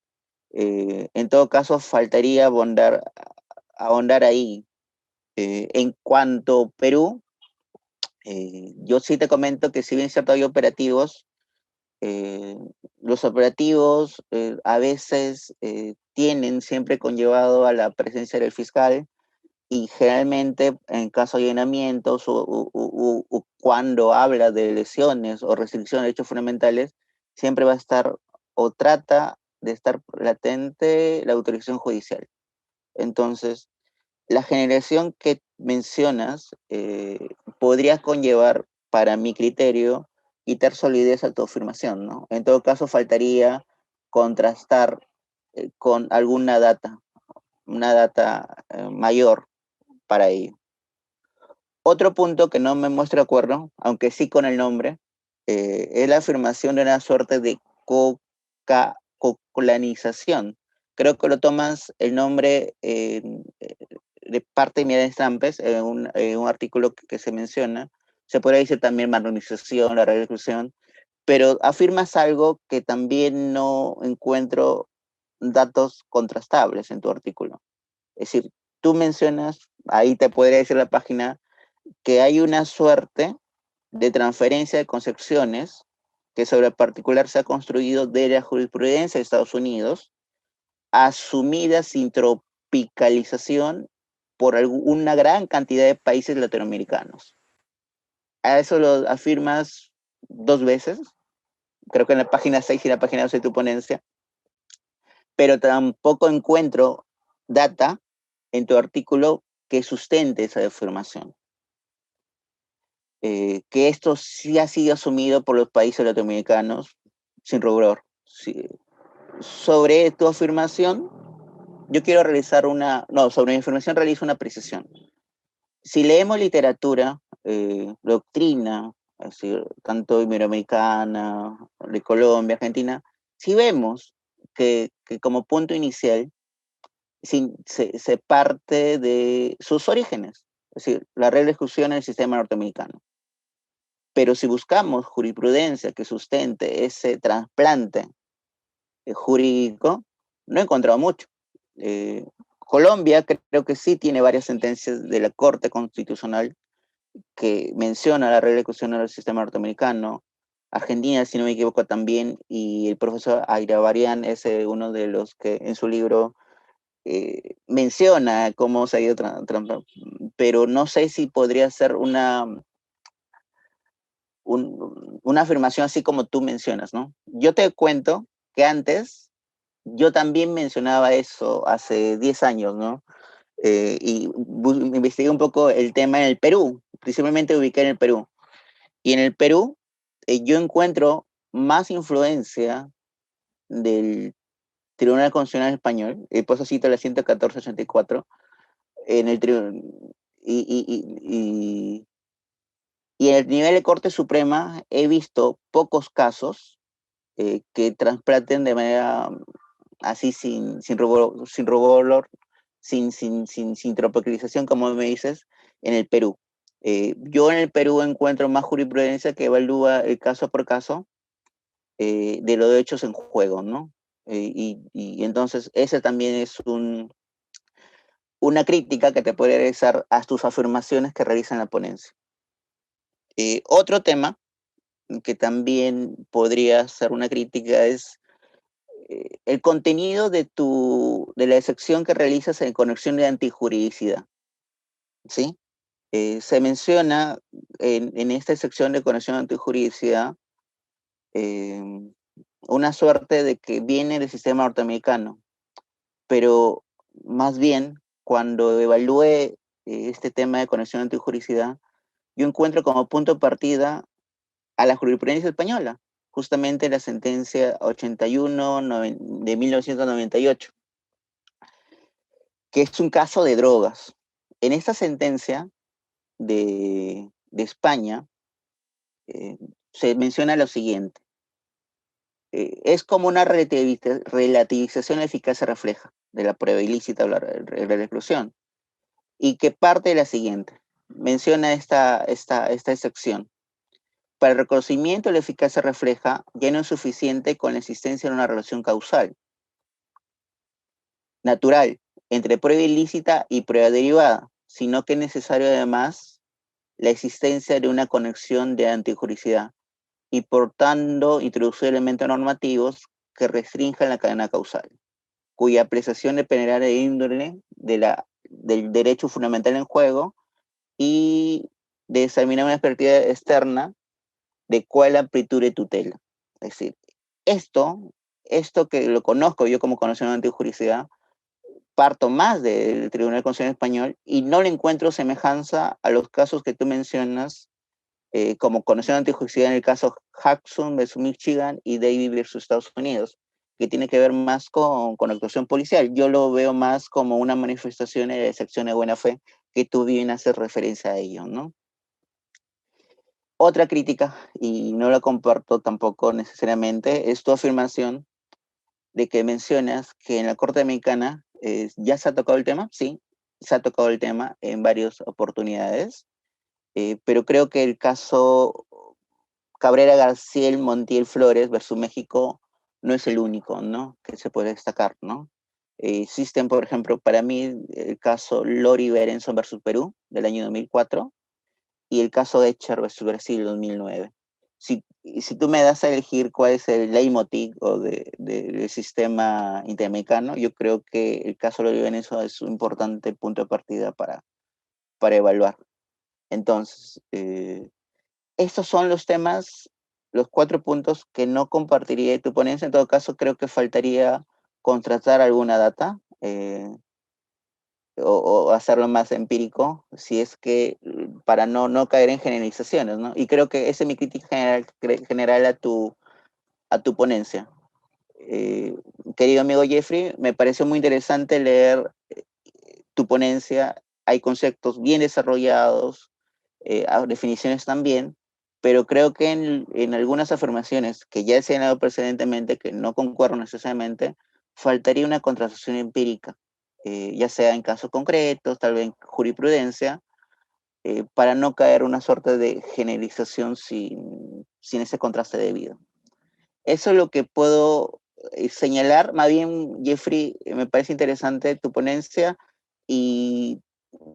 Speaker 3: En todo caso, faltaría ahondar ahí. En cuanto a Perú, yo sí te comento que si bien es cierto hay operativos, eh, los operativos a veces tienen siempre conllevado a la presencia del fiscal y generalmente en caso de allanamientos o cuando habla de lesiones o restricciones de derechos fundamentales, siempre va a estar o trata de estar latente la autorización judicial. Entonces, la generación que mencionas podría conllevar, para mi criterio, quitar solidez a tu afirmación, ¿no? En todo caso, faltaría contrastar con alguna data, una data mayor para ello. Otro punto que no me muestra de acuerdo, aunque sí con el nombre, es la afirmación de una suerte de cocolanización. Creo que lo tomas el nombre de parte de Miguel Stampes en un artículo que se menciona. Se podría decir también marronización, la exclusión, pero afirmas algo que también no encuentro datos contrastables en tu artículo. Es decir, tú mencionas, ahí te podría decir la página, que hay una suerte de transferencia de concepciones que sobre el particular se ha construido de la jurisprudencia de Estados Unidos, asumida sin tropicalización por una gran cantidad de países latinoamericanos. A eso lo afirmas dos veces, creo que en la página 6 y en la página 12 de tu ponencia, pero tampoco encuentro data en tu artículo que sustente esa afirmación. Que esto sí ha sido asumido por los países latinoamericanos sin rubor. Sí. Sobre tu afirmación, yo quiero realizar sobre mi afirmación realizo una precisión. Si leemos literatura, doctrina, es decir, tanto iberoamericana, de Colombia, Argentina, si vemos que como punto inicial se parte de sus orígenes, es decir, la regla de exclusión en el sistema norteamericano. Pero si buscamos jurisprudencia que sustente ese trasplante jurídico, no he encontrado mucho. Colombia creo que sí tiene varias sentencias de la Corte Constitucional que menciona la regla de exclusión del sistema norteamericano. Argentina, si no me equivoco, también, y el profesor Ayravarian es uno de los que en su libro menciona cómo se ha ido pero no sé si podría ser una afirmación así como tú mencionas, ¿no? Yo te cuento que antes yo también mencionaba eso hace 10 años, ¿no? Y investigué un poco el tema en el Perú, principalmente ubiqué en el Perú. Y en el Perú yo encuentro más influencia del Tribunal Constitucional Español, por eso cito la 114-84, en el y en el nivel de Corte Suprema he visto pocos casos que trasplanten de manera así sin rubor, sin tropicalización, como me dices, en el Perú. Yo en el Perú encuentro más jurisprudencia que evalúa el caso por caso de los hechos en juego, ¿no? Y entonces ese también es una crítica que te puede realizar a tus afirmaciones que realizan la ponencia. Otro tema que también podría ser una crítica es el contenido de la sección que realizas en conexión de antijuridicidad, ¿sí? Se menciona en esta sección de conexión de antijuridicidad una suerte de que viene del sistema norteamericano, pero más bien cuando evalué este tema de conexión de antijuridicidad, yo encuentro como punto de partida a la jurisprudencia española, justamente la sentencia 81 de 1998, que es un caso de drogas. en esta sentencia de España se menciona lo siguiente. Es como una relativización de la eficacia refleja de la prueba ilícita o la exclusión, y que parte de la siguiente. Menciona esta excepción. Para el reconocimiento de la eficacia refleja, ya no es suficiente con la existencia de una relación causal natural entre prueba ilícita y prueba derivada, sino que es necesario además la existencia de una conexión de antijuridicialidad y por tanto introducir elementos normativos que restrinjan la cadena causal, cuya apreciación dependerá de índole del derecho fundamental en juego y de examinar una perspectiva externa de cuál amplitud de tutela. Es decir, esto que lo conozco yo como conocimiento de antijuricidad, parto más del Tribunal Constitucional Español y no le encuentro semejanza a los casos que tú mencionas como conocimiento de antijuricidad en el caso Jackson versus Michigan y Davis versus Estados Unidos, que tiene que ver más con actuación policial. Yo lo veo más como una manifestación de excepción de buena fe, que tú bien haces referencia a ello, ¿no? Otra crítica, y no la comparto tampoco necesariamente, es tu afirmación de que mencionas que en la Corte Americana ya se ha tocado el tema. Sí, se ha tocado el tema en varias oportunidades, pero creo que el caso Cabrera Garciel Montiel Flores versus México no es el único, ¿no?, que se puede destacar, ¿no? Existen, por ejemplo, para mí el caso Lori Berenson versus Perú del año 2004 y el caso Etcher versus Brasil 2009. Si tú me das a elegir cuál es el leitmotiv del sistema interamericano, yo creo que el caso Lori Berenson es un importante punto de partida para evaluar. Entonces, estos son los temas, los 4 puntos que no compartiría de tu ponencia. En todo caso, creo que faltaría contratar alguna data o hacerlo más empírico, si es que para no caer en generalizaciones, ¿no? Y creo que esa es mi crítica general a tu ponencia. Querido amigo Jeffrey, me pareció muy interesante leer tu ponencia. Hay conceptos bien desarrollados, definiciones también, pero creo que en algunas afirmaciones que ya se han dado precedentemente, que no concuerdo necesariamente, faltaría una contrastación empírica, ya sea en casos concretos, tal vez en jurisprudencia, para no caer una suerte de generalización sin ese contraste debido. Eso es lo que puedo señalar. Más bien, Jeffrey, me parece interesante tu ponencia y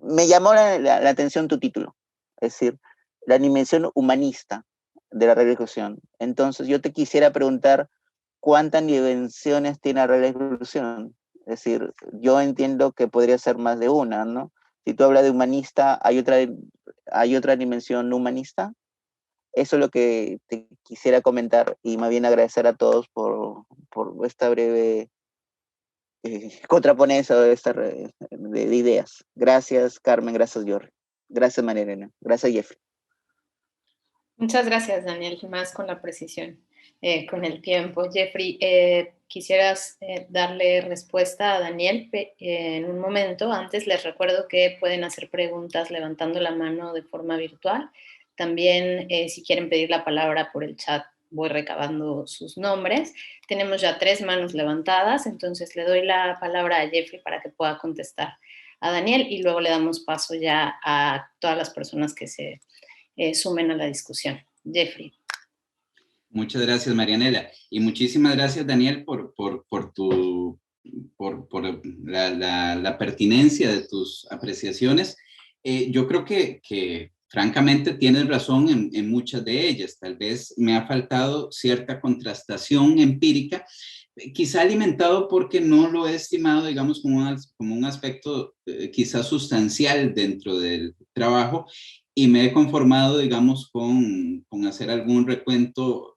Speaker 3: me llamó la atención tu título, es decir, la dimensión humanista de la regla de exclusión. Entonces, yo te quisiera preguntar, ¿cuántas dimensiones tiene la regla de exclusión? Es decir, yo entiendo que podría ser más de una, ¿no? Si tú hablas de humanista, ¿hay otra dimensión no humanista? Eso es lo que te quisiera comentar y más bien agradecer a todos por esta breve contraponencia de ideas. Gracias, Carmen, gracias, Jorge. Gracias, María Elena. Gracias, Jeffrey.
Speaker 1: Muchas gracias, Daniel, más con la precisión, con el tiempo. Jeffrey, quisieras darle respuesta a Daniel en un momento. Antes les recuerdo que pueden hacer preguntas levantando la mano de forma virtual. También, si quieren pedir la palabra por el chat, voy recabando sus nombres. Tenemos ya 3 manos levantadas, entonces le doy la palabra a Jeffrey para que pueda contestar a Daniel y luego le damos paso ya a todas las personas que se sumen a la discusión. Jeffrey.
Speaker 2: Muchas gracias, Marianela. Y muchísimas gracias, Daniel, por la pertinencia de tus apreciaciones. Yo creo que francamente tienes razón en muchas de ellas. Tal vez me ha faltado cierta contrastación empírica, quizá alimentado porque no lo he estimado, digamos, como un aspecto quizás sustancial dentro del trabajo, y me he conformado, digamos, con hacer algún recuento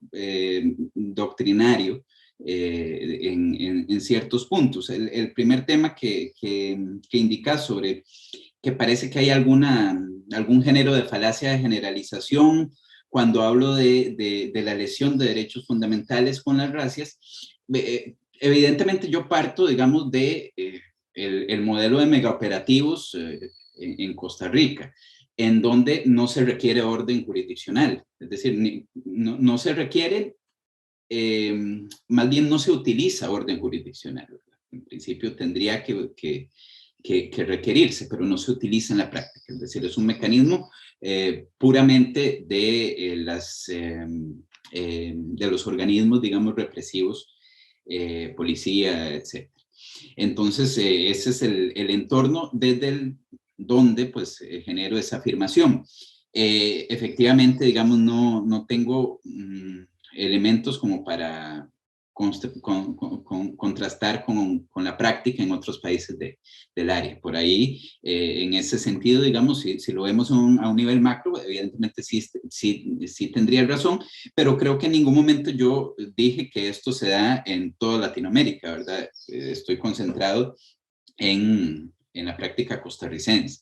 Speaker 2: doctrinario en ciertos puntos. El primer tema que indica sobre que parece que hay algún género de falacia de generalización cuando hablo de la lesión de derechos fundamentales con las razzias. Evidentemente yo parto, digamos, de el modelo de megaoperativos en Costa Rica, en donde no se requiere orden jurisdiccional, es decir, no se requiere, más bien no se utiliza orden jurisdiccional, ¿verdad? En principio tendría que requerirse, pero no se utiliza en la práctica, es decir, es un mecanismo puramente de los organismos, digamos, represivos, policía, etc. Entonces, ese es el entorno desde donde pues genero esa afirmación. Efectivamente, digamos, no tengo elementos como para contrastar con la práctica en otros países del área. Por ahí, en ese sentido, digamos, si lo vemos a un nivel macro, evidentemente sí tendría razón, pero creo que en ningún momento yo dije que esto se da en toda Latinoamérica, ¿verdad? Estoy concentrado en la práctica costarricense.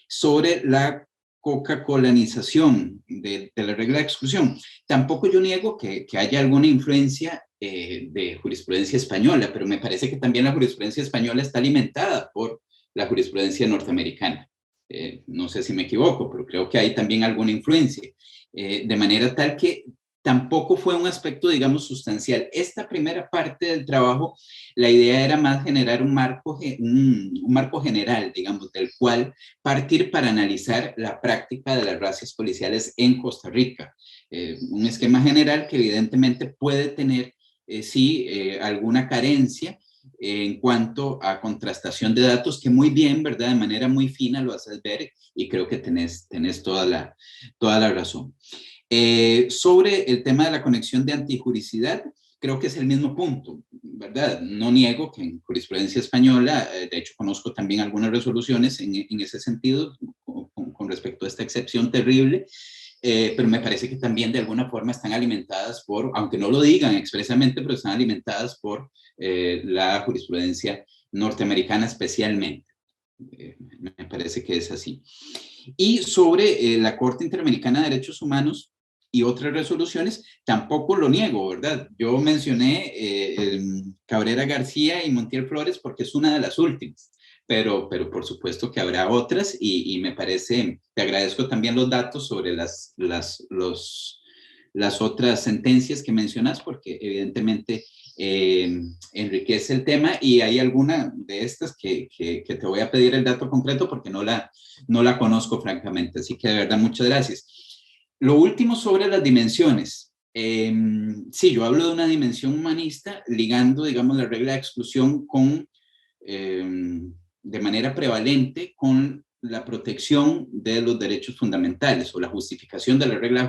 Speaker 2: Sobre la coca-colanización de la regla de exclusión, tampoco yo niego que haya alguna influencia de jurisprudencia española, pero me parece que también la jurisprudencia española está alimentada por la jurisprudencia norteamericana. No sé si me equivoco, pero creo que hay también alguna influencia, de manera tal que tampoco fue un aspecto, digamos, sustancial. Esta primera parte del trabajo, la idea era más generar un marco general, digamos, del cual partir para analizar la práctica de las razzias policiales en Costa Rica. Un esquema general que evidentemente puede tener, alguna carencia en cuanto a contrastación de datos, que muy bien, ¿verdad? De manera muy fina lo haces ver y creo que tenés toda la razón. Sobre el tema de la conexión de antijuricidad, creo que es el mismo punto, ¿verdad? No niego que en jurisprudencia española, de hecho conozco también algunas resoluciones en ese sentido con respecto a esta excepción terrible, pero me parece que también de alguna forma están alimentadas por, aunque no lo digan expresamente, pero están alimentadas por la jurisprudencia norteamericana especialmente. Me parece que es así. Y sobre la Corte Interamericana de Derechos Humanos y otras resoluciones, tampoco lo niego, ¿verdad? Yo mencioné Cabrera García y Montiel Flores porque es una de las últimas, pero por supuesto que habrá otras y me parece, te agradezco también los datos sobre las otras sentencias que mencionas porque evidentemente enriquece el tema y hay alguna de estas que te voy a pedir el dato concreto porque no la conozco francamente, así que de verdad muchas gracias. Lo último sobre las dimensiones. Sí, yo hablo de una dimensión humanista ligando, digamos, la regla de exclusión de manera prevalente con la protección de los derechos fundamentales o la justificación de la regla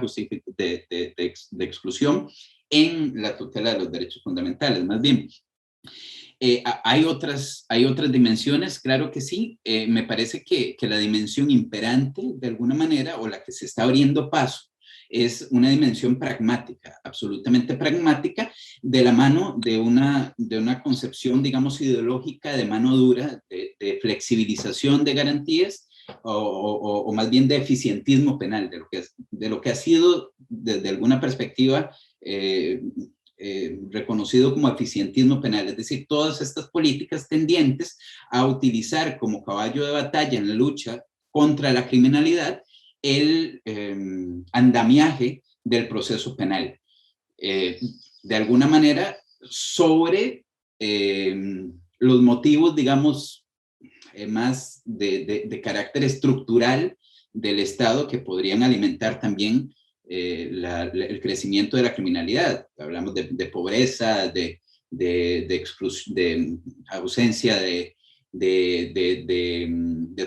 Speaker 2: de exclusión en la tutela de los derechos fundamentales, más bien. ¿Hay otras dimensiones? Claro que sí. Me parece que la dimensión imperante, de alguna manera, o la que se está abriendo paso, es una dimensión pragmática, absolutamente pragmática, de la mano de una concepción, digamos, ideológica de mano dura, de flexibilización de garantías, o más bien de eficientismo penal, de lo que ha sido, desde alguna perspectiva, reconocido como eficientismo penal, es decir, todas estas políticas tendientes a utilizar como caballo de batalla en la lucha contra la criminalidad el andamiaje del proceso penal. De alguna manera, sobre los motivos, digamos, más de carácter estructural del Estado que podrían alimentar también el crecimiento de la criminalidad. Hablamos de pobreza, de ausencia de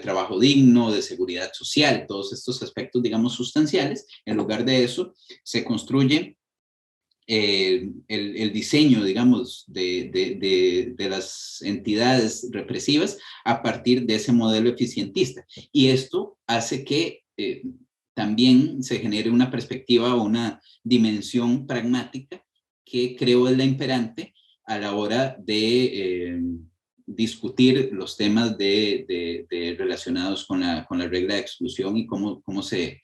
Speaker 2: trabajo digno, de seguridad social, todos estos aspectos, digamos, sustanciales. En lugar de eso, se construye el diseño, digamos, de las entidades represivas a partir de ese modelo eficientista. Y esto hace que también se genere una perspectiva o una dimensión pragmática que creo es la imperante a la hora de discutir los temas relacionados con la regla de exclusión y cómo se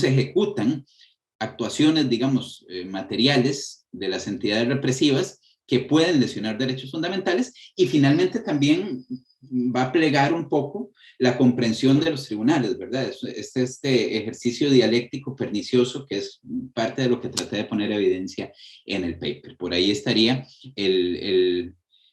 Speaker 2: ejecutan actuaciones, digamos, materiales de las entidades represivas que pueden lesionar derechos fundamentales, y finalmente también va a plegar un poco la comprensión de los tribunales, ¿verdad? Este ejercicio dialéctico pernicioso que es parte de lo que traté de poner evidencia en el paper. Por ahí estaría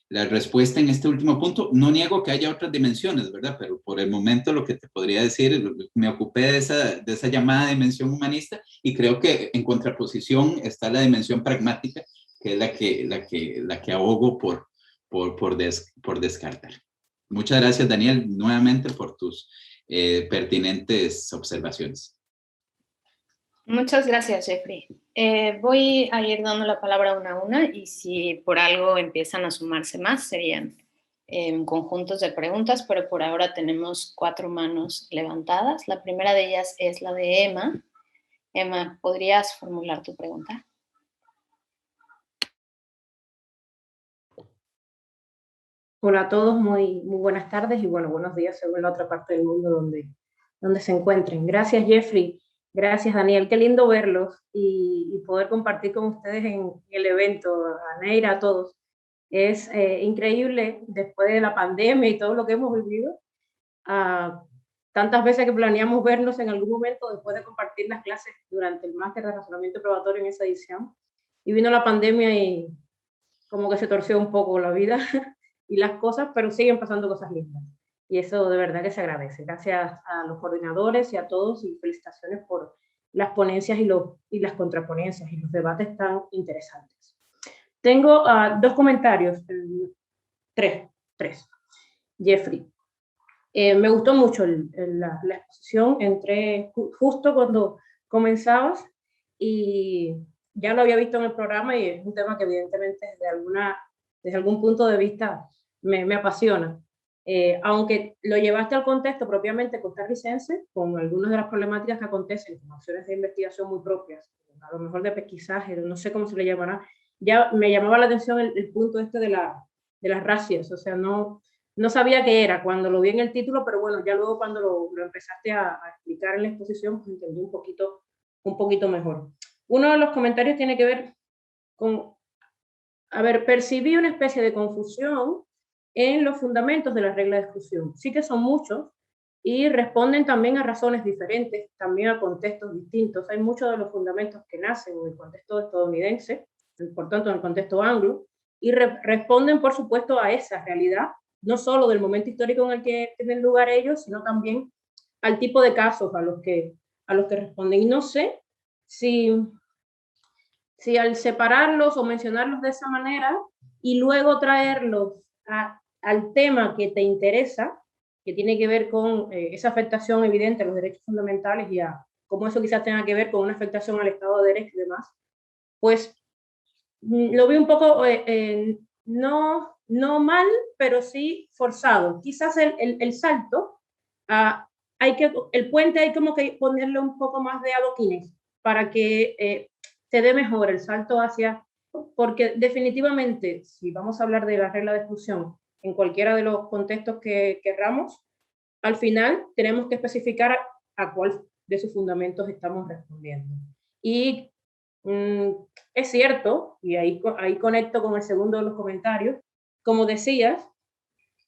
Speaker 2: la respuesta en este último punto. No niego que haya otras dimensiones, ¿verdad? Pero por el momento lo que te podría decir, me ocupé de esa llamada dimensión humanista, y creo que en contraposición está la dimensión pragmática, que es la que abogo por descartar. Muchas gracias, Daniel, nuevamente por tus pertinentes observaciones.
Speaker 1: Muchas gracias, Jeffrey. Voy a ir dando la palabra una a una, y si por algo empiezan a sumarse más, serían conjuntos de preguntas, pero por ahora tenemos 4 manos levantadas. La primera de ellas es la de Emma. Emma, ¿podrías formular tu pregunta?
Speaker 4: Hola a todos, muy buenas tardes y bueno, buenos días según la otra parte del mundo donde se encuentren. Gracias, Jeffrey. Gracias, Daniel. Qué lindo verlos y poder compartir con ustedes en el evento. A Neira, a todos. Es increíble, después de la pandemia y todo lo que hemos vivido, tantas veces que planeamos vernos en algún momento después de compartir las clases durante el máster de razonamiento probatorio en esa edición. Y vino la pandemia y como que se torció un poco la vida y las cosas, pero siguen pasando cosas lindas. Y eso de verdad que se agradece. Gracias a los coordinadores y a todos, y felicitaciones por las ponencias y las contraponencias y los debates tan interesantes. Tengo 2 comentarios, 3. Jeffrey, me gustó mucho la exposición. Entré justo cuando comenzabas y ya lo había visto en el programa, y es un tema que evidentemente desde algún punto de vista me apasiona. Aunque lo llevaste al contexto propiamente costarricense, con algunas de las problemáticas que acontecen, con acciones de investigación muy propias, a lo mejor de pesquisaje, no sé cómo se le llamará, ya me llamaba la atención el punto este de las racias. O sea, no sabía qué era cuando lo vi en el título, pero bueno, ya luego cuando lo empezaste a explicar en la exposición, pues entendí un poquito mejor. Uno de los comentarios tiene que ver con, percibí una especie de confusión en los fundamentos de la regla de exclusión. Sí que son muchos y responden también a razones diferentes, también a contextos distintos. Hay muchos de los fundamentos que nacen en el contexto estadounidense, por tanto en el contexto anglo, y responden por supuesto a esa realidad, no solo del momento histórico en el que tienen lugar ellos, sino también al tipo de casos a los que responden. Y no sé si al separarlos o mencionarlos de esa manera y luego traerlos al tema que te interesa, que tiene que ver con esa afectación evidente a los derechos fundamentales y a cómo eso quizás tenga que ver con una afectación al Estado de Derecho y demás, pues lo vi un poco, no mal, pero sí forzado. Quizás el salto, el puente hay como que ponerle un poco más de adoquines para que se dé mejor el salto hacia, porque definitivamente, si vamos a hablar de la regla de exclusión en cualquiera de los contextos que querramos, al final tenemos que especificar a cuál de sus fundamentos estamos respondiendo. Y es cierto, y ahí conecto con el segundo de los comentarios, como decías,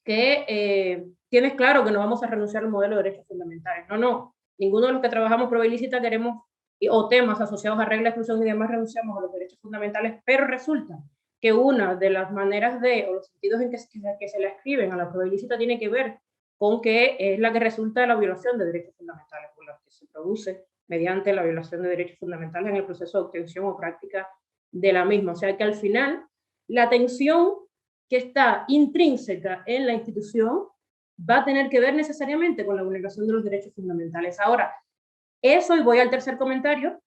Speaker 4: que tienes claro que no vamos a renunciar al modelo de derechos fundamentales. No, ninguno de los que trabajamos pro ilícita queremos, o temas asociados a regla de exclusión y demás, renunciamos a los derechos fundamentales, pero resulta que una de las maneras o los sentidos en que se le escriben a la pro ilícita tiene que ver con que es la que resulta de la violación de derechos fundamentales, por la que se produce mediante la violación de derechos fundamentales en el proceso de obtención o práctica de la misma. O sea que al final la tensión que está intrínseca en la institución va a tener que ver necesariamente con la vulneración de los derechos fundamentales. Ahora, eso, y voy al tercer comentario,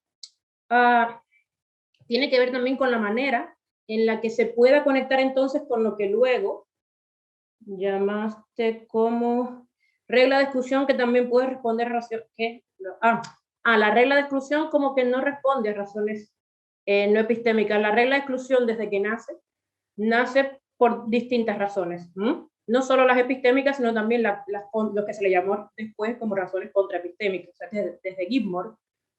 Speaker 4: tiene que ver también con la manera en la que se pueda conectar entonces con lo que luego llamaste como regla de exclusión, que también puede responder a la regla de exclusión como que no responde a razones no epistémicas. La regla de exclusión desde que nace por distintas razones, no solo las epistémicas, sino también lo que se le llamó después como razones contraepistémicas. O sea, desde Gilmore,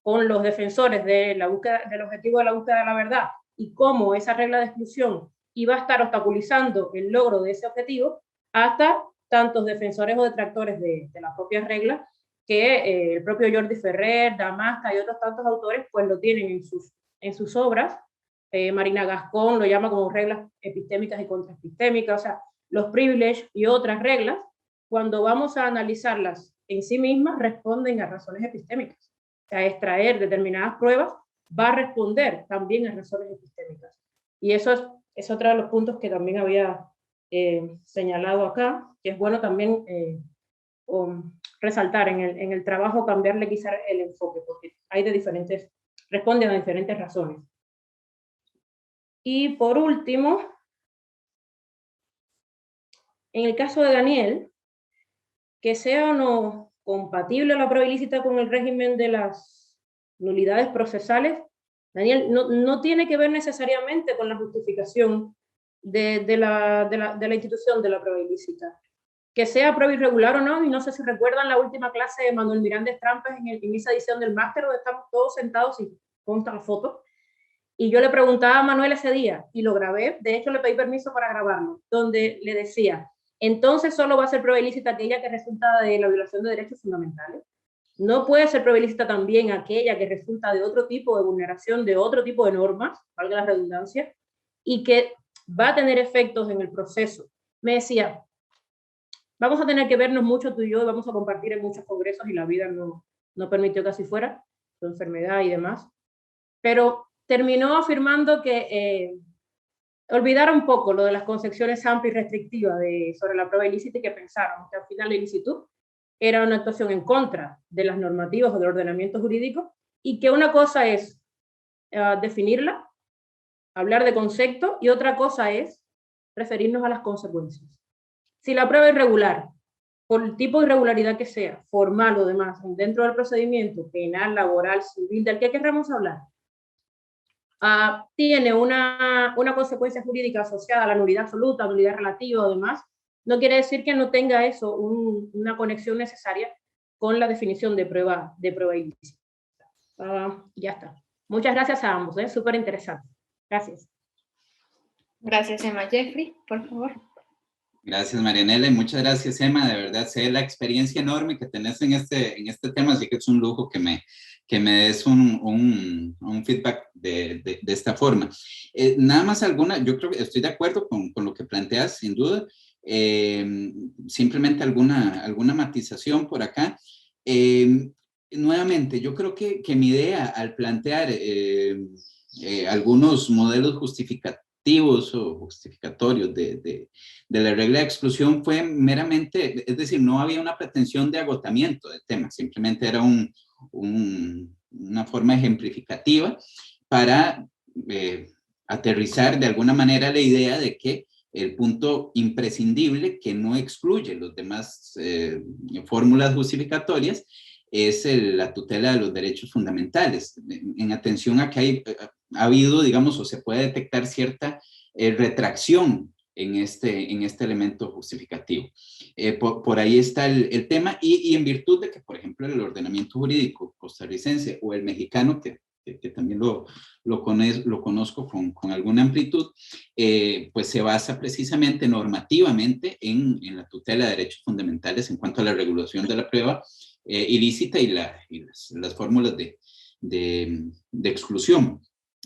Speaker 4: con los defensores de la búsqueda, del objetivo de la búsqueda de la verdad, y cómo esa regla de exclusión y va a estar obstaculizando el logro de ese objetivo hasta tantos defensores o detractores de la propia regla que el propio Jordi Ferrer, Damasca y otros tantos autores pues lo tienen en sus obras. Marina Gascón lo llama como reglas epistémicas y contraepistémicas, o sea, los privileges y otras reglas, cuando vamos a analizarlas en sí mismas, responden a razones epistémicas. O sea, extraer determinadas pruebas va a responder también a razones epistémicas. Y eso es otro de los puntos que también había señalado acá, que es bueno también resaltar en el trabajo, cambiarle quizá el enfoque, porque hay responden a diferentes razones. Y por último, en el caso de Daniel, que sea o no compatible la prueba ilícita con el régimen de las nulidades procesales, Daniel, no tiene que ver necesariamente con la justificación de la institución de la prueba ilícita. Que sea prueba irregular o no, y no sé si recuerdan la última clase de Manuel Miranda Trampes en esa edición del máster, donde estamos todos sentados y consta la foto. Y yo le preguntaba a Manuel ese día, y lo grabé, de hecho le pedí permiso para grabarlo, donde le decía, entonces solo va a ser prueba ilícita aquella que resulta de la violación de derechos fundamentales. No puede ser prueba ilícita también aquella que resulta de otro tipo de vulneración de otro tipo de normas, valga la redundancia, y que va a tener efectos en el proceso. Me decía, vamos a tener que vernos mucho tú y yo, y vamos a compartir en muchos congresos, y la vida no permitió que así fuera, su enfermedad y demás. Pero terminó afirmando que olvidara un poco lo de las concepciones amplias y restrictivas sobre la prueba ilícita, y que pensaron que al final la ilicitud era una actuación en contra de las normativas o del ordenamiento jurídico, y que una cosa es definirla, hablar de concepto, y otra cosa es referirnos a las consecuencias. Si la prueba es irregular, por el tipo de irregularidad que sea, formal o demás, dentro del procedimiento penal, laboral, civil, del que queramos hablar, tiene una consecuencia jurídica asociada a la nulidad absoluta, nulidad relativa o demás, no quiere decir que no tenga eso una conexión necesaria con la definición de prueba ilícita. Ya está. Muchas gracias a ambos, súper interesante. Gracias.
Speaker 1: Gracias, Emma. Jeffrey, por favor.
Speaker 2: Gracias, Marianela, y muchas gracias, Emma. De verdad, sé la experiencia enorme que tenés en este tema, así que es un lujo que me des un feedback de esta forma. Nada más yo creo que estoy de acuerdo con lo que planteas, sin duda. Simplemente alguna matización por acá. Nuevamente, yo creo que mi idea al plantear algunos modelos justificativos o justificatorios de la regla de exclusión fue meramente, es decir, no había una pretensión de agotamiento del tema, simplemente era una forma ejemplificativa para aterrizar de alguna manera la idea de que el punto imprescindible que no excluye los demás fórmulas justificatorias es la tutela de los derechos fundamentales, en atención a que ha habido, digamos, o se puede detectar cierta retracción en este elemento justificativo. Por ahí está el tema, y en virtud de que, por ejemplo, el ordenamiento jurídico costarricense o el mexicano, que también lo conozco con alguna amplitud, pues se basa precisamente normativamente en la tutela de derechos fundamentales en cuanto a la regulación de la prueba ilícita y las fórmulas de exclusión.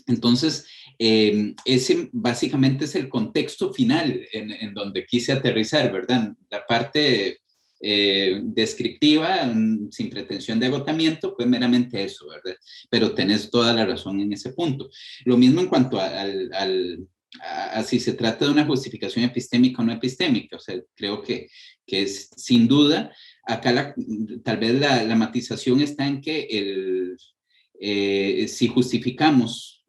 Speaker 2: Entonces, ese básicamente es el contexto final en donde quise aterrizar, ¿verdad? La parte descriptiva, sin pretensión de agotamiento, pues meramente eso, ¿verdad? Pero tenés toda la razón en ese punto. Lo mismo en cuanto a si se trata de una justificación epistémica o no epistémica. O sea, creo que es sin duda, acá tal vez la matización está en que si justificamos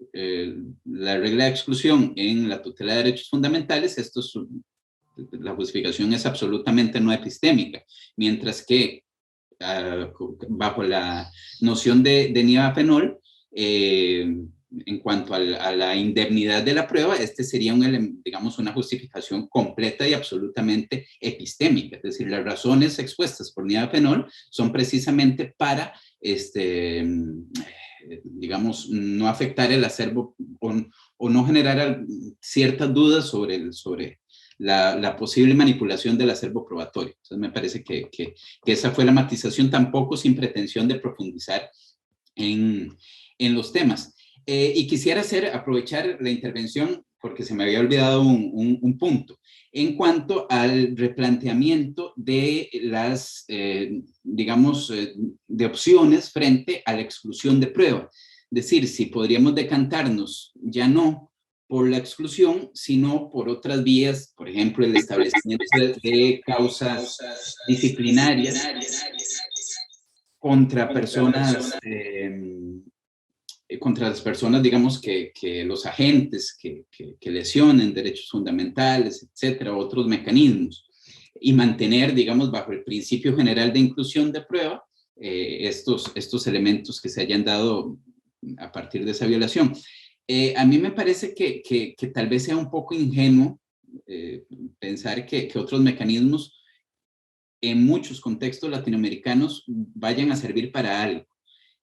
Speaker 2: la regla de exclusión en la tutela de derechos fundamentales, la justificación es absolutamente no epistémica, mientras que bajo la noción de Nieva-Fenol, en cuanto a la indemnidad de la prueba, sería digamos, una justificación completa y absolutamente epistémica. Es decir, las razones expuestas por Nieva-Fenol son precisamente para digamos, no afectar el acervo o no generar ciertas dudas sobre la posible manipulación del acervo probatorio. Entonces me parece que esa fue la matización, tampoco sin pretensión de profundizar en los temas. Y quisiera aprovechar la intervención porque se me había olvidado un punto en cuanto al replanteamiento de las, digamos, de opciones frente a la exclusión de prueba. Es decir, si podríamos decantarnos ya no por la exclusión, sino por otras vías, por ejemplo, el establecimiento de causas disciplinarias contra personas, contra las personas, digamos, que los agentes que lesionen derechos fundamentales, etcétera, otros mecanismos, y mantener, digamos, bajo el principio general de inclusión de prueba, estos elementos que se hayan dado a partir de esa violación. A mí me parece que tal vez sea un poco ingenuo pensar que otros mecanismos en muchos contextos latinoamericanos vayan a servir para algo.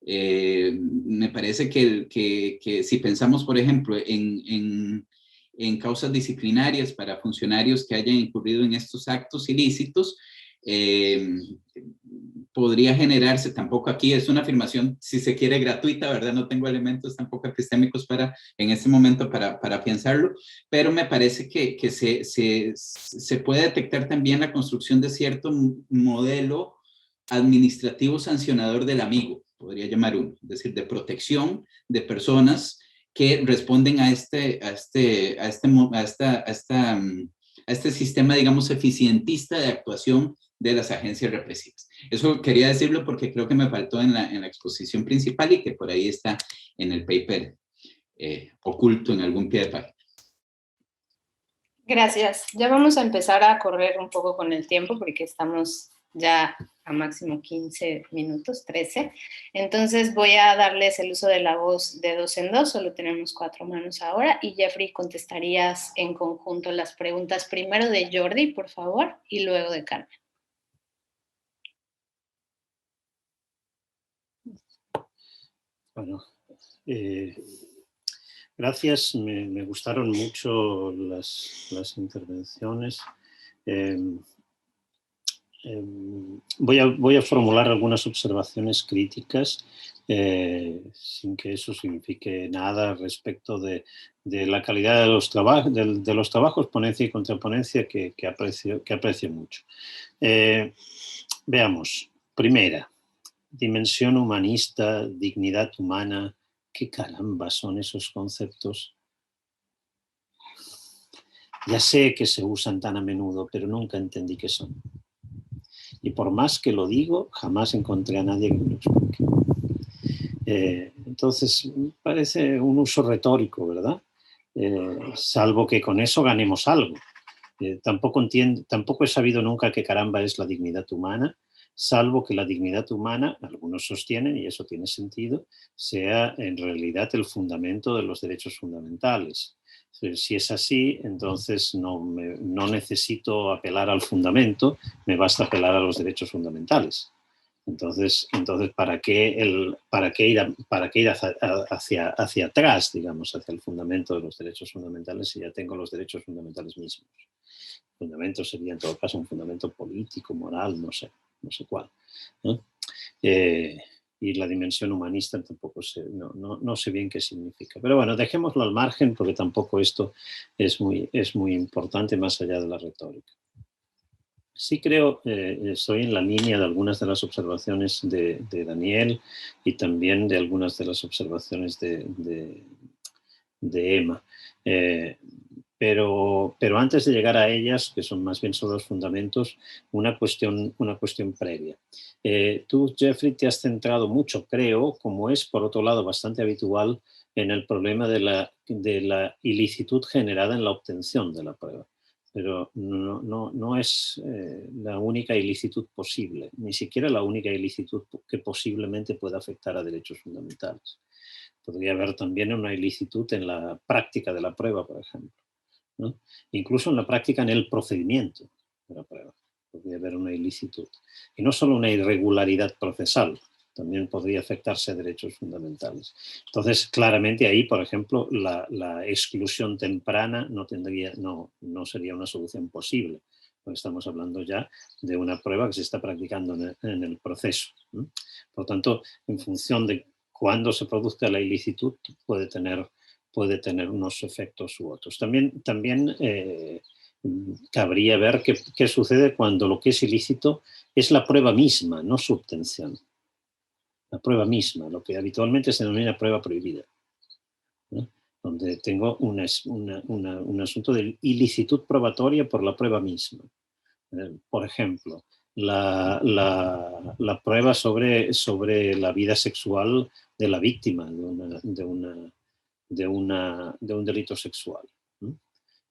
Speaker 2: Me parece que si pensamos, por ejemplo, en causas disciplinarias para funcionarios que hayan incurrido en estos actos ilícitos, podría generarse, tampoco aquí es una afirmación, si se quiere, gratuita, ¿verdad? No tengo elementos tampoco epistémicos en este momento para pensarlo, pero me parece que se puede detectar también la construcción de cierto modelo administrativo sancionador del amigo, podría llamar uno, es decir, de protección de personas que responden a este sistema, digamos, eficientista de actuación de las agencias represivas. Eso quería decirlo porque creo que me faltó en la exposición principal y que por ahí está en el paper oculto en algún pie de página.
Speaker 1: Gracias. Ya vamos a empezar a correr un poco con el tiempo porque estamos ya a máximo 15 minutos, 13. Entonces voy a darles el uso de la voz de 2 en 2, solo tenemos 4 manos ahora, y Jeffrey, contestarías en conjunto las preguntas primero de Jordi, por favor, y luego de Carmen.
Speaker 5: Bueno, gracias, me gustaron mucho las intervenciones. Voy a formular algunas observaciones críticas sin que eso signifique nada respecto de la calidad de los trabajos, ponencia y contraponencia que aprecio mucho. Veamos, primera, dimensión humanista, dignidad humana, ¿qué caramba son esos conceptos? Ya sé que se usan tan a menudo, pero nunca entendí qué son. Y por más que lo digo, jamás encontré a nadie que me lo explique. Entonces, parece un uso retórico, ¿verdad? Salvo que con eso ganemos algo. Tampoco he sabido nunca qué caramba es la dignidad humana, salvo que la dignidad humana, algunos sostienen, y eso tiene sentido, sea en realidad el fundamento de los derechos fundamentales. Si es así, entonces no necesito apelar al fundamento, me basta apelar a los derechos fundamentales. Entonces ¿para qué ir hacia atrás, digamos, hacia el fundamento de los derechos fundamentales si ya tengo los derechos fundamentales mismos? El fundamento sería en todo caso un fundamento político, moral, no sé cuál, ¿no? Y la dimensión humanista tampoco no sé bien qué significa. Pero bueno, dejémoslo al margen porque tampoco esto es muy importante más allá de la retórica. Sí creo, estoy en la línea de algunas de las observaciones de Daniel y también de algunas de las observaciones de Emma. Pero antes de llegar a ellas, que son más bien sobre los fundamentos, una cuestión previa. Tú, Jeffrey, te has centrado mucho, creo, como es por otro lado bastante habitual, en el problema de la ilicitud generada en la obtención de la prueba. Pero no es la única ilicitud posible, ni siquiera la única ilicitud que posiblemente pueda afectar a derechos fundamentales. Podría haber también una ilicitud en la práctica de la prueba, por ejemplo, ¿no? Incluso en la práctica, en el procedimiento de la prueba, podría haber una ilicitud. Y no solo una irregularidad procesal, también podría afectarse a derechos fundamentales. Entonces, claramente ahí, por ejemplo, la exclusión temprana no sería una solución posible, porque estamos hablando ya de una prueba que se está practicando en el proceso. Por lo tanto, en función de cuándo se produzca la ilicitud, puede tener unos efectos u otros. También cabría ver qué sucede cuando lo que es ilícito es la prueba misma, no su obtención. La prueba misma, lo que habitualmente se denomina prueba prohibida, ¿no? Donde tengo un asunto de ilicitud probatoria por la prueba misma. Por ejemplo, la prueba sobre la vida sexual de la víctima de un delito sexual.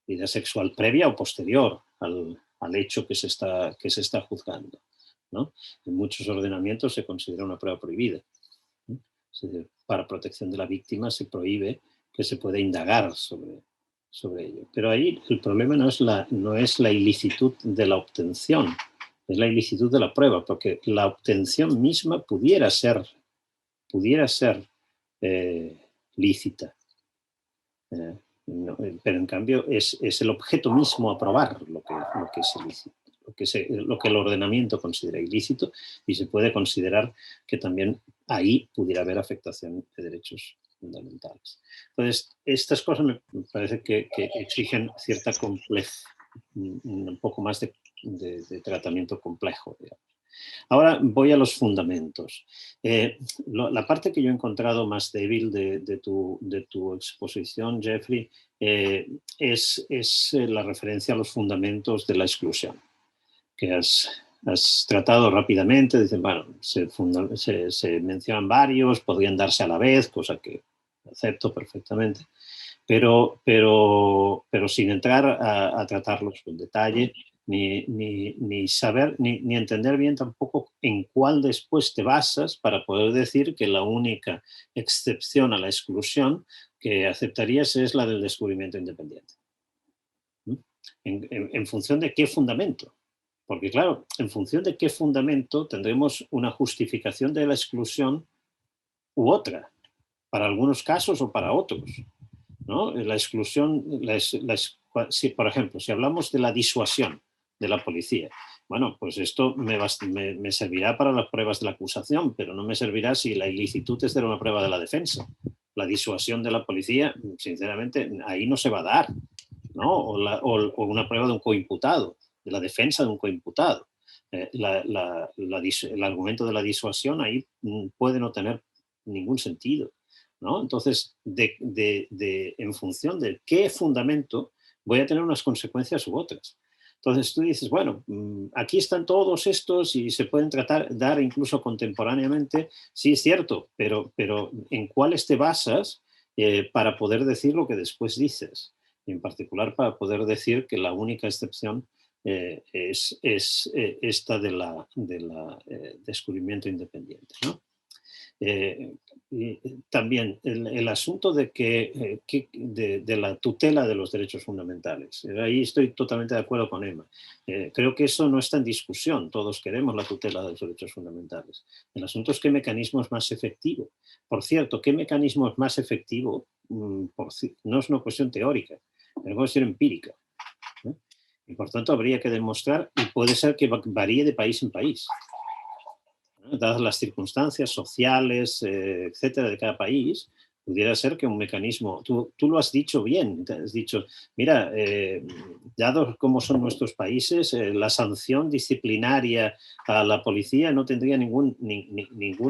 Speaker 5: Vida sexual previa o posterior al hecho que se está juzgando, ¿no? En muchos ordenamientos se considera una prueba prohibida. Es decir, para protección de la víctima se prohíbe que se pueda indagar sobre ello. Pero ahí el problema no es la ilicitud de la obtención, es la ilicitud de la prueba, porque la obtención misma pudiera ser lícita. Pero en cambio es el objeto mismo a probar lo que es ilícito, lo que el ordenamiento considera ilícito, y se puede considerar que también ahí pudiera haber afectación de derechos fundamentales. Entonces, estas cosas me parece que exigen cierta complejidad, un poco más de tratamiento complejo, digamos. Ahora voy a los fundamentos. La parte que yo he encontrado más débil de tu exposición, Jeffrey, es la referencia a los fundamentos de la exclusión, que has tratado rápidamente. Dicen, bueno, se mencionan varios, podrían darse a la vez, cosa que acepto perfectamente, pero sin entrar a tratarlos con detalle, ni saber, ni entender bien tampoco en cuál después te basas para poder decir que la única excepción a la exclusión que aceptarías es la del descubrimiento independiente. En función de qué fundamento. Porque claro, en función de qué fundamento tendremos una justificación de la exclusión u otra, para algunos casos o para otros, ¿no? La exclusión, por ejemplo, si hablamos de la disuasión de la policía, bueno, pues esto me servirá para las pruebas de la acusación, pero no me servirá si la ilicitud es de una prueba de la defensa. La disuasión de la policía, sinceramente, ahí no se va a dar, ¿no? O una prueba de un coimputado, de la defensa de un coimputado. El argumento de la disuasión ahí puede no tener ningún sentido, ¿no? Entonces, en función de qué fundamento, voy a tener unas consecuencias u otras. Entonces tú dices, bueno, aquí están todos estos y se pueden dar incluso contemporáneamente. Sí, es cierto, pero ¿en cuáles te basas para poder decir lo que después dices? Y en particular para poder decir que la única excepción es esta de la descubrimiento independiente, ¿no? Y también el asunto de la tutela de los derechos fundamentales. Ahí estoy totalmente de acuerdo con Emma. Creo que eso no está en discusión. Todos queremos la tutela de los derechos fundamentales. El asunto es qué mecanismo es más efectivo. Por cierto, qué mecanismo es más efectivo no es una cuestión teórica, es una cuestión empírica, ¿no? Y por tanto habría que demostrar, y puede ser que varíe de país en país, dadas las circunstancias sociales, etcétera, de cada país. Pudiera ser que un mecanismo, tú lo has dicho bien, has dicho, mira, dados cómo son nuestros países, la sanción disciplinaria a la policía no tendría ningún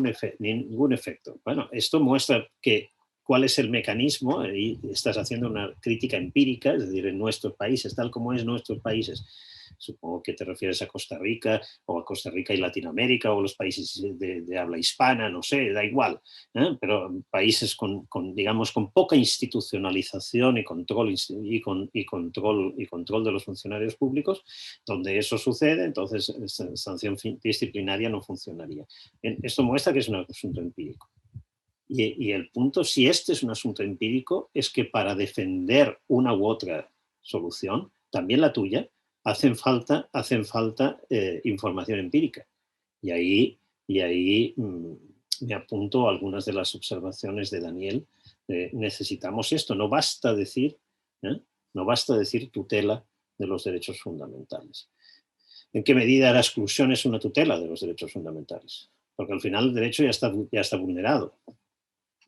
Speaker 5: efecto. Bueno, esto muestra cuál es el mecanismo, y estás haciendo una crítica empírica, es decir, en nuestros países, tal como es nuestros países. Supongo que te refieres a Costa Rica, o a Costa Rica y Latinoamérica, o los países de habla hispana, no sé, da igual, pero países con poca institucionalización y control de los funcionarios públicos, donde eso sucede, entonces sanción disciplinaria no funcionaría. Esto muestra que es un asunto empírico. Y el punto, si este es un asunto empírico, es que para defender una u otra solución, también la tuya, hacen falta información empírica. Y ahí me apunto a algunas de las observaciones de Daniel. Necesitamos esto, no basta decir tutela de los derechos fundamentales. ¿En qué medida la exclusión es una tutela de los derechos fundamentales? Porque al final el derecho ya está vulnerado.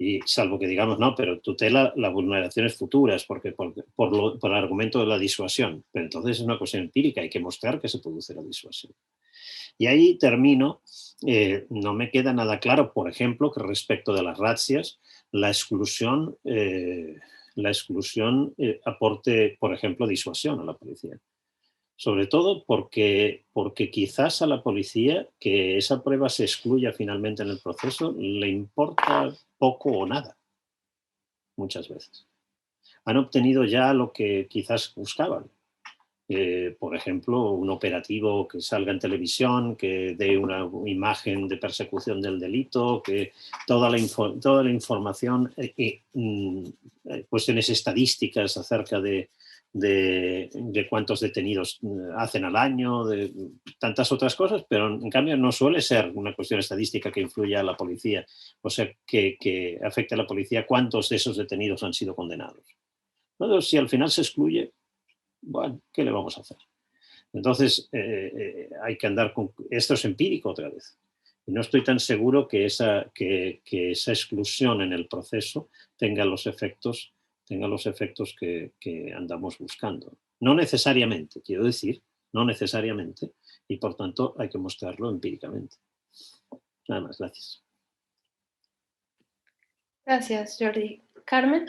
Speaker 5: Y salvo que digamos, no, pero tutela las vulneraciones futuras por el argumento de la disuasión. Pero entonces es una cuestión empírica, hay que mostrar que se produce la disuasión. Y ahí termino. No me queda nada claro, por ejemplo, que respecto de las razzias, la exclusión aporte, por ejemplo, disuasión a la policía. Sobre todo porque quizás a la policía que esa prueba se excluya finalmente en el proceso le importa poco o nada, muchas veces. Han obtenido ya lo que quizás buscaban. Por ejemplo, un operativo que salga en televisión, que dé una imagen de persecución del delito, que toda la información, cuestiones estadísticas acerca de cuántos detenidos hacen al año, de tantas otras cosas, pero en cambio no suele ser una cuestión estadística que influya a la policía, o sea, que afecte a la policía cuántos de esos detenidos han sido condenados. Entonces, si al final se excluye, bueno, ¿qué le vamos a hacer? Entonces, hay que andar con... Esto es empírico otra vez. Y no estoy tan seguro que esa exclusión en el proceso tenga los efectos que andamos buscando. No necesariamente, quiero decir, no necesariamente, y por tanto hay que mostrarlo empíricamente. Nada más, gracias.
Speaker 1: Gracias, Jordi. Carmen.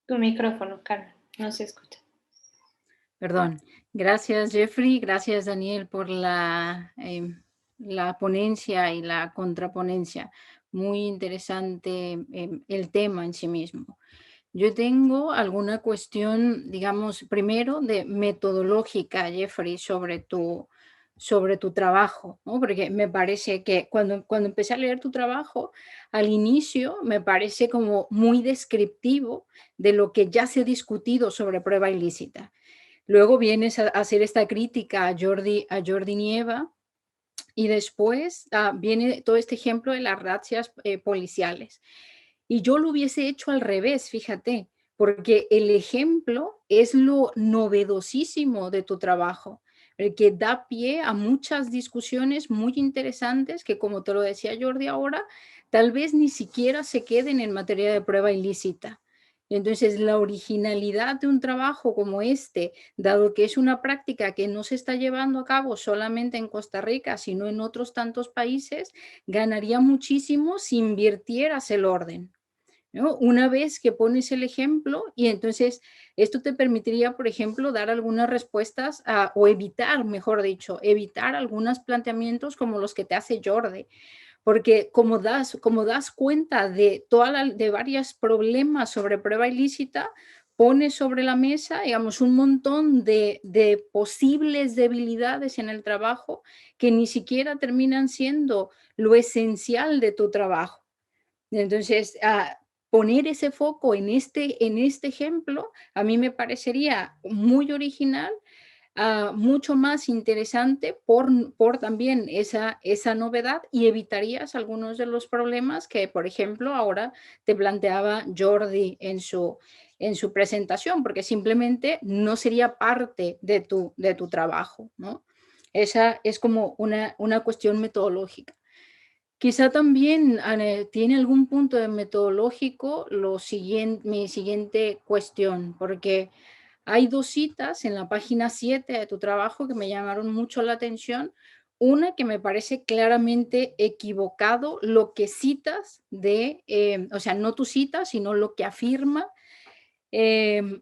Speaker 1: Tu micrófono, Carmen, no se escucha.
Speaker 6: Perdón. Gracias, Jeffrey. Gracias, Daniel, por la ponencia y la contraponencia. Muy interesante el tema en sí mismo. Yo tengo alguna cuestión, digamos, primero de metodológica, Jeffrey, sobre tu trabajo, ¿no? Porque me parece que cuando empecé a leer tu trabajo, al inicio me parece como muy descriptivo de lo que ya se ha discutido sobre prueba ilícita. Luego vienes a hacer esta crítica a Jordi Nieva y después viene todo este ejemplo de las razzias policiales. Y yo lo hubiese hecho al revés, fíjate, porque el ejemplo es lo novedosísimo de tu trabajo, el que da pie a muchas discusiones muy interesantes que, como te lo decía Jordi ahora, tal vez ni siquiera se queden en materia de prueba ilícita. Entonces, la originalidad de un trabajo como este, dado que es una práctica que no se está llevando a cabo solamente en Costa Rica, sino en otros tantos países, ganaría muchísimo si invirtieras el orden, ¿no? Una vez que pones el ejemplo, y entonces esto te permitiría, por ejemplo, dar algunas respuestas o evitar, mejor dicho, evitar algunos planteamientos como los que te hace Jordi. Porque como das cuenta de varios problemas sobre prueba ilícita, pones sobre la mesa, digamos, un montón de posibles debilidades en el trabajo que ni siquiera terminan siendo lo esencial de tu trabajo. Entonces, poner ese foco en este ejemplo, a mí me parecería muy original, mucho más interesante por también esa novedad, y evitarías algunos de los problemas que, por ejemplo, ahora te planteaba Jordi en su presentación, porque simplemente no sería parte de tu trabajo, ¿no? Esa es como una cuestión metodológica. Quizá también tiene algún punto de metodológico mi siguiente cuestión, porque hay dos citas en la página 7 de tu trabajo que me llamaron mucho la atención. Una que me parece claramente equivocado lo que citas o sea, no tu cita, sino lo que afirma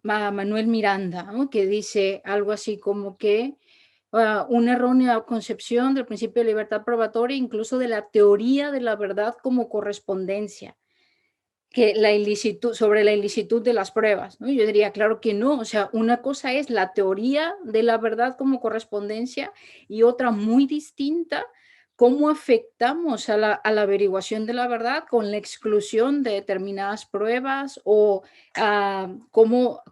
Speaker 6: Manuel Miranda, ¿no? Que dice algo así como que una errónea concepción del principio de libertad probatoria, incluso de la teoría de la verdad como correspondencia, que sobre la ilicitud de las pruebas, ¿no? Yo diría, claro que no, o sea, una cosa es la teoría de la verdad como correspondencia y otra muy distinta cómo afectamos a la averiguación de la verdad con la exclusión de determinadas pruebas o cómo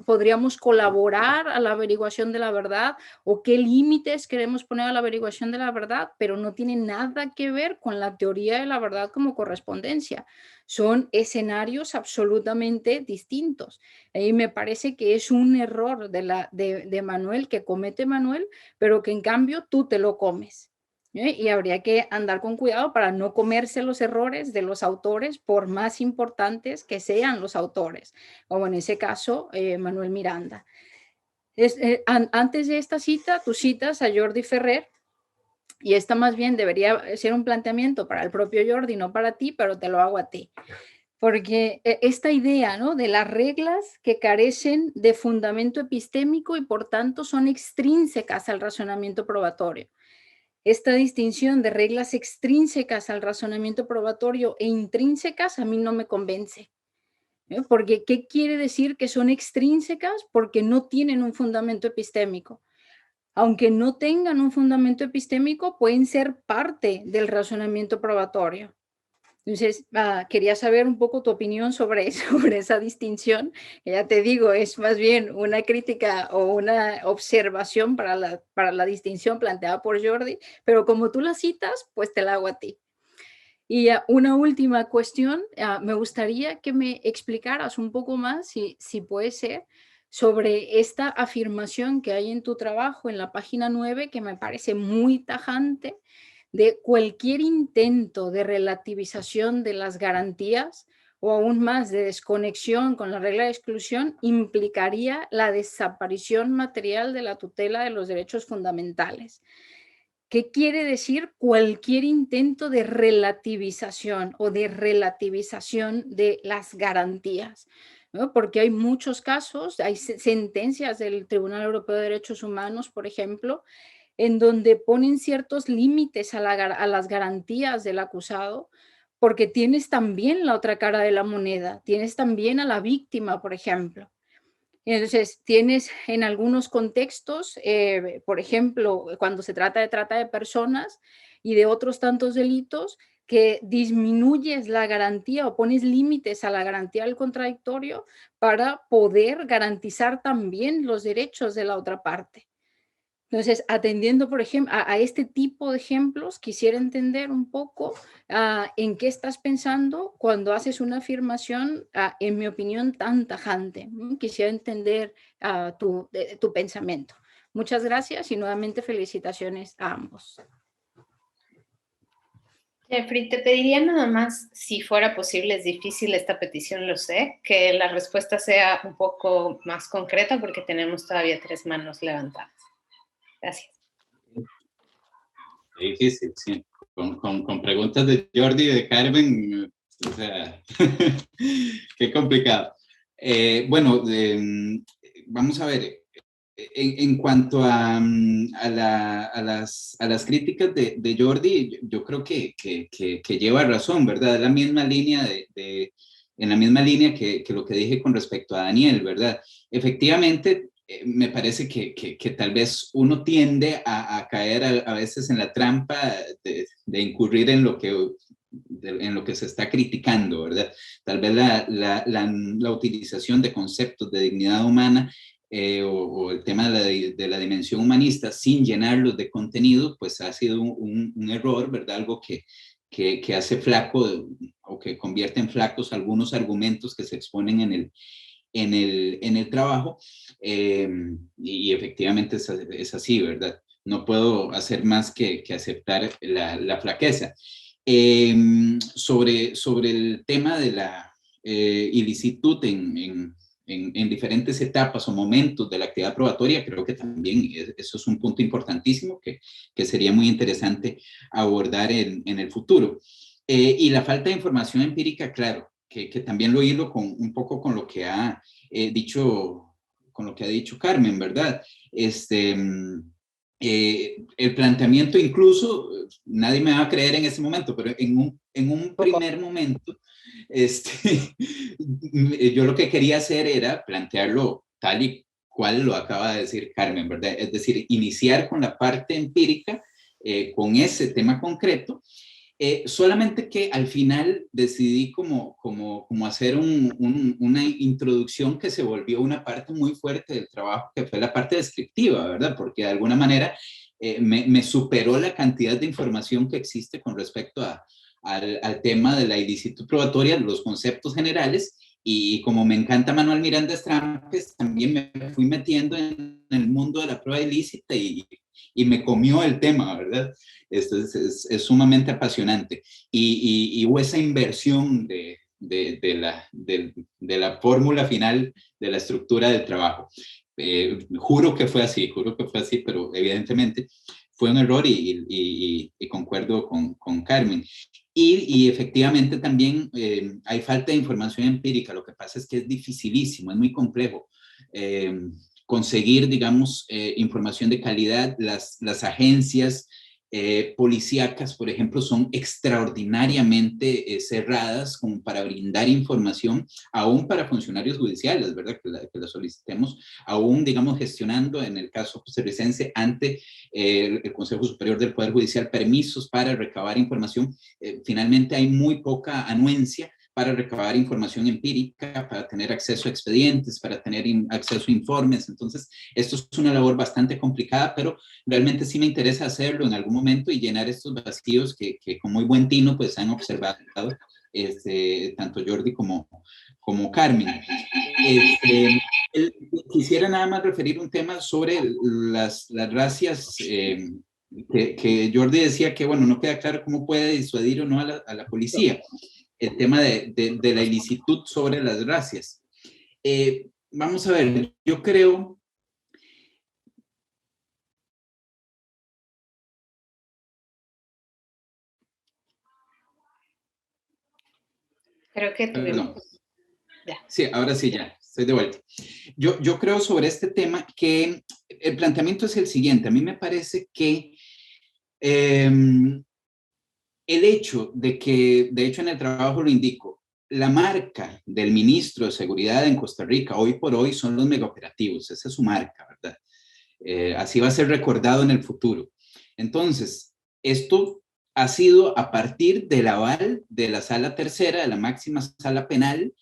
Speaker 6: podríamos colaborar a la averiguación de la verdad o qué límites queremos poner a la averiguación de la verdad, pero no tiene nada que ver con la teoría de la verdad como correspondencia. Son escenarios absolutamente distintos. Y me parece que es un error de Manuel, que comete Manuel, pero que en cambio tú te lo comes. Y habría que andar con cuidado para no comerse los errores de los autores, por más importantes que sean los autores, como en ese caso Manuel Miranda. Antes de esta cita, tú citas a Jordi Ferrer, y esta más bien debería ser un planteamiento para el propio Jordi, no para ti, pero te lo hago a ti. Porque esta idea, ¿no?, de las reglas que carecen de fundamento epistémico y por tanto son extrínsecas al razonamiento probatorio. Esta distinción de reglas extrínsecas al razonamiento probatorio e intrínsecas a mí no me convence. Porque, ¿qué quiere decir que son extrínsecas? Porque no tienen un fundamento epistémico. Aunque no tengan un fundamento epistémico, pueden ser parte del razonamiento probatorio. Entonces, quería saber un poco tu opinión sobre esa distinción, que ya te digo, es más bien una crítica o una observación para la distinción planteada por Jordi, pero como tú la citas, pues te la hago a ti. Y una última cuestión, me gustaría que me explicaras un poco más, si puede ser, sobre esta afirmación que hay en tu trabajo en la página 9, que me parece muy tajante, de cualquier intento de relativización de las garantías o aún más de desconexión con la regla de exclusión implicaría la desaparición material de la tutela de los derechos fundamentales. ¿Qué quiere decir cualquier intento de relativización o de relativización de las garantías? ¿No? Porque hay muchos casos, hay sentencias del Tribunal Europeo de Derechos Humanos, por ejemplo, en donde ponen ciertos límites a las garantías del acusado, porque tienes también la otra cara de la moneda, tienes también a la víctima, por ejemplo. Entonces, tienes en algunos contextos, por ejemplo, cuando se trata de trata de personas y de otros tantos delitos, que disminuyes la garantía o pones límites a la garantía del contradictorio para poder garantizar también los derechos de la otra parte. Entonces, atendiendo, por ejemplo, a este tipo de ejemplos, quisiera entender un poco en qué estás pensando cuando haces una afirmación, en mi opinión, tan tajante. Quisiera entender tu pensamiento. Muchas gracias y nuevamente felicitaciones a ambos.
Speaker 1: Jeffrey, te pediría nada más, si fuera posible, es difícil esta petición, lo sé, que la respuesta sea un poco más concreta porque tenemos todavía 3 manos levantadas. Gracias.
Speaker 2: Difícil, sí. Con preguntas de Jordi y de Carmen, o sea, qué complicado. Bueno, vamos a ver, en cuanto a las críticas de Jordi, yo creo que lleva razón, ¿verdad? Es la misma línea en la misma línea que lo que dije con respecto a Daniel, ¿verdad? Efectivamente, me parece que tal vez uno tiende a caer a veces en la trampa de incurrir en lo que se está criticando, ¿verdad? Tal vez la utilización de conceptos de dignidad humana o el tema de la dimensión humanista sin llenarlos de contenido, pues ha sido un error, ¿verdad? Algo que hace flaco o que convierte en flacos algunos argumentos que se exponen en el trabajo, y efectivamente es así, ¿verdad? No puedo hacer más que aceptar la flaqueza. Sobre el tema de la ilicitud en diferentes etapas o momentos de la actividad probatoria, creo que también eso es un punto importantísimo que sería muy interesante abordar en el futuro. Y la falta de información empírica, claro, que también lo hilo un poco con lo que ha dicho Carmen, ¿verdad? El planteamiento incluso, nadie me va a creer en ese momento, pero en un primer momento, yo lo que quería hacer era plantearlo tal y cual lo acaba de decir Carmen, ¿verdad? Es decir, iniciar con la parte empírica con ese tema concreto. Solamente que al final decidí como hacer una introducción que se volvió una parte muy fuerte del trabajo, que fue la parte descriptiva, ¿verdad? Porque de alguna manera me superó la cantidad de información que existe con respecto al tema de la ilicitud probatoria, los conceptos generales, y como me encanta Manuel Miranda Estrampes, también me fui metiendo en el mundo de la prueba ilícita y me comió el tema, ¿verdad? Esto es sumamente apasionante. Y hubo esa inversión de la fórmula final de la estructura del trabajo. Juro que fue así, pero evidentemente fue un error y concuerdo con Carmen. Y efectivamente también hay falta de información empírica. Lo que pasa es que es dificilísimo, es muy complejo conseguir, digamos, información de calidad. Las agencias policíacas, por ejemplo, son extraordinariamente cerradas como para brindar información, aún para funcionarios judiciales, ¿verdad? Que la solicitemos, aún, digamos, gestionando, en el caso costarricense, ante el Consejo Superior del Poder Judicial, permisos para recabar información. Finalmente hay muy poca anuencia para recabar información empírica, para tener acceso a expedientes, para tener acceso a informes. Entonces, esto es una labor bastante complicada, pero realmente sí me interesa hacerlo en algún momento y llenar estos vacíos que con muy buen tino pues han observado tanto Jordi como Carmen. Quisiera nada más referir un tema sobre las racias, que Jordi decía que, bueno, no queda claro cómo puede disuadir o no a la policía. El tema de la ilicitud sobre las racias. Vamos a ver, yo creo...
Speaker 1: Creo que tuvimos...
Speaker 2: Ya. Sí, ahora sí, ya, estoy de vuelta. Yo creo sobre este tema que el planteamiento es el siguiente. A mí me parece que el hecho de que, de hecho en el trabajo lo indico, la marca del ministro de Seguridad en Costa Rica hoy por hoy son los megaoperativos, esa es su marca, ¿verdad? Así va a ser recordado en el futuro. Entonces, esto ha sido a partir del aval de la Sala Tercera, de la máxima sala penal,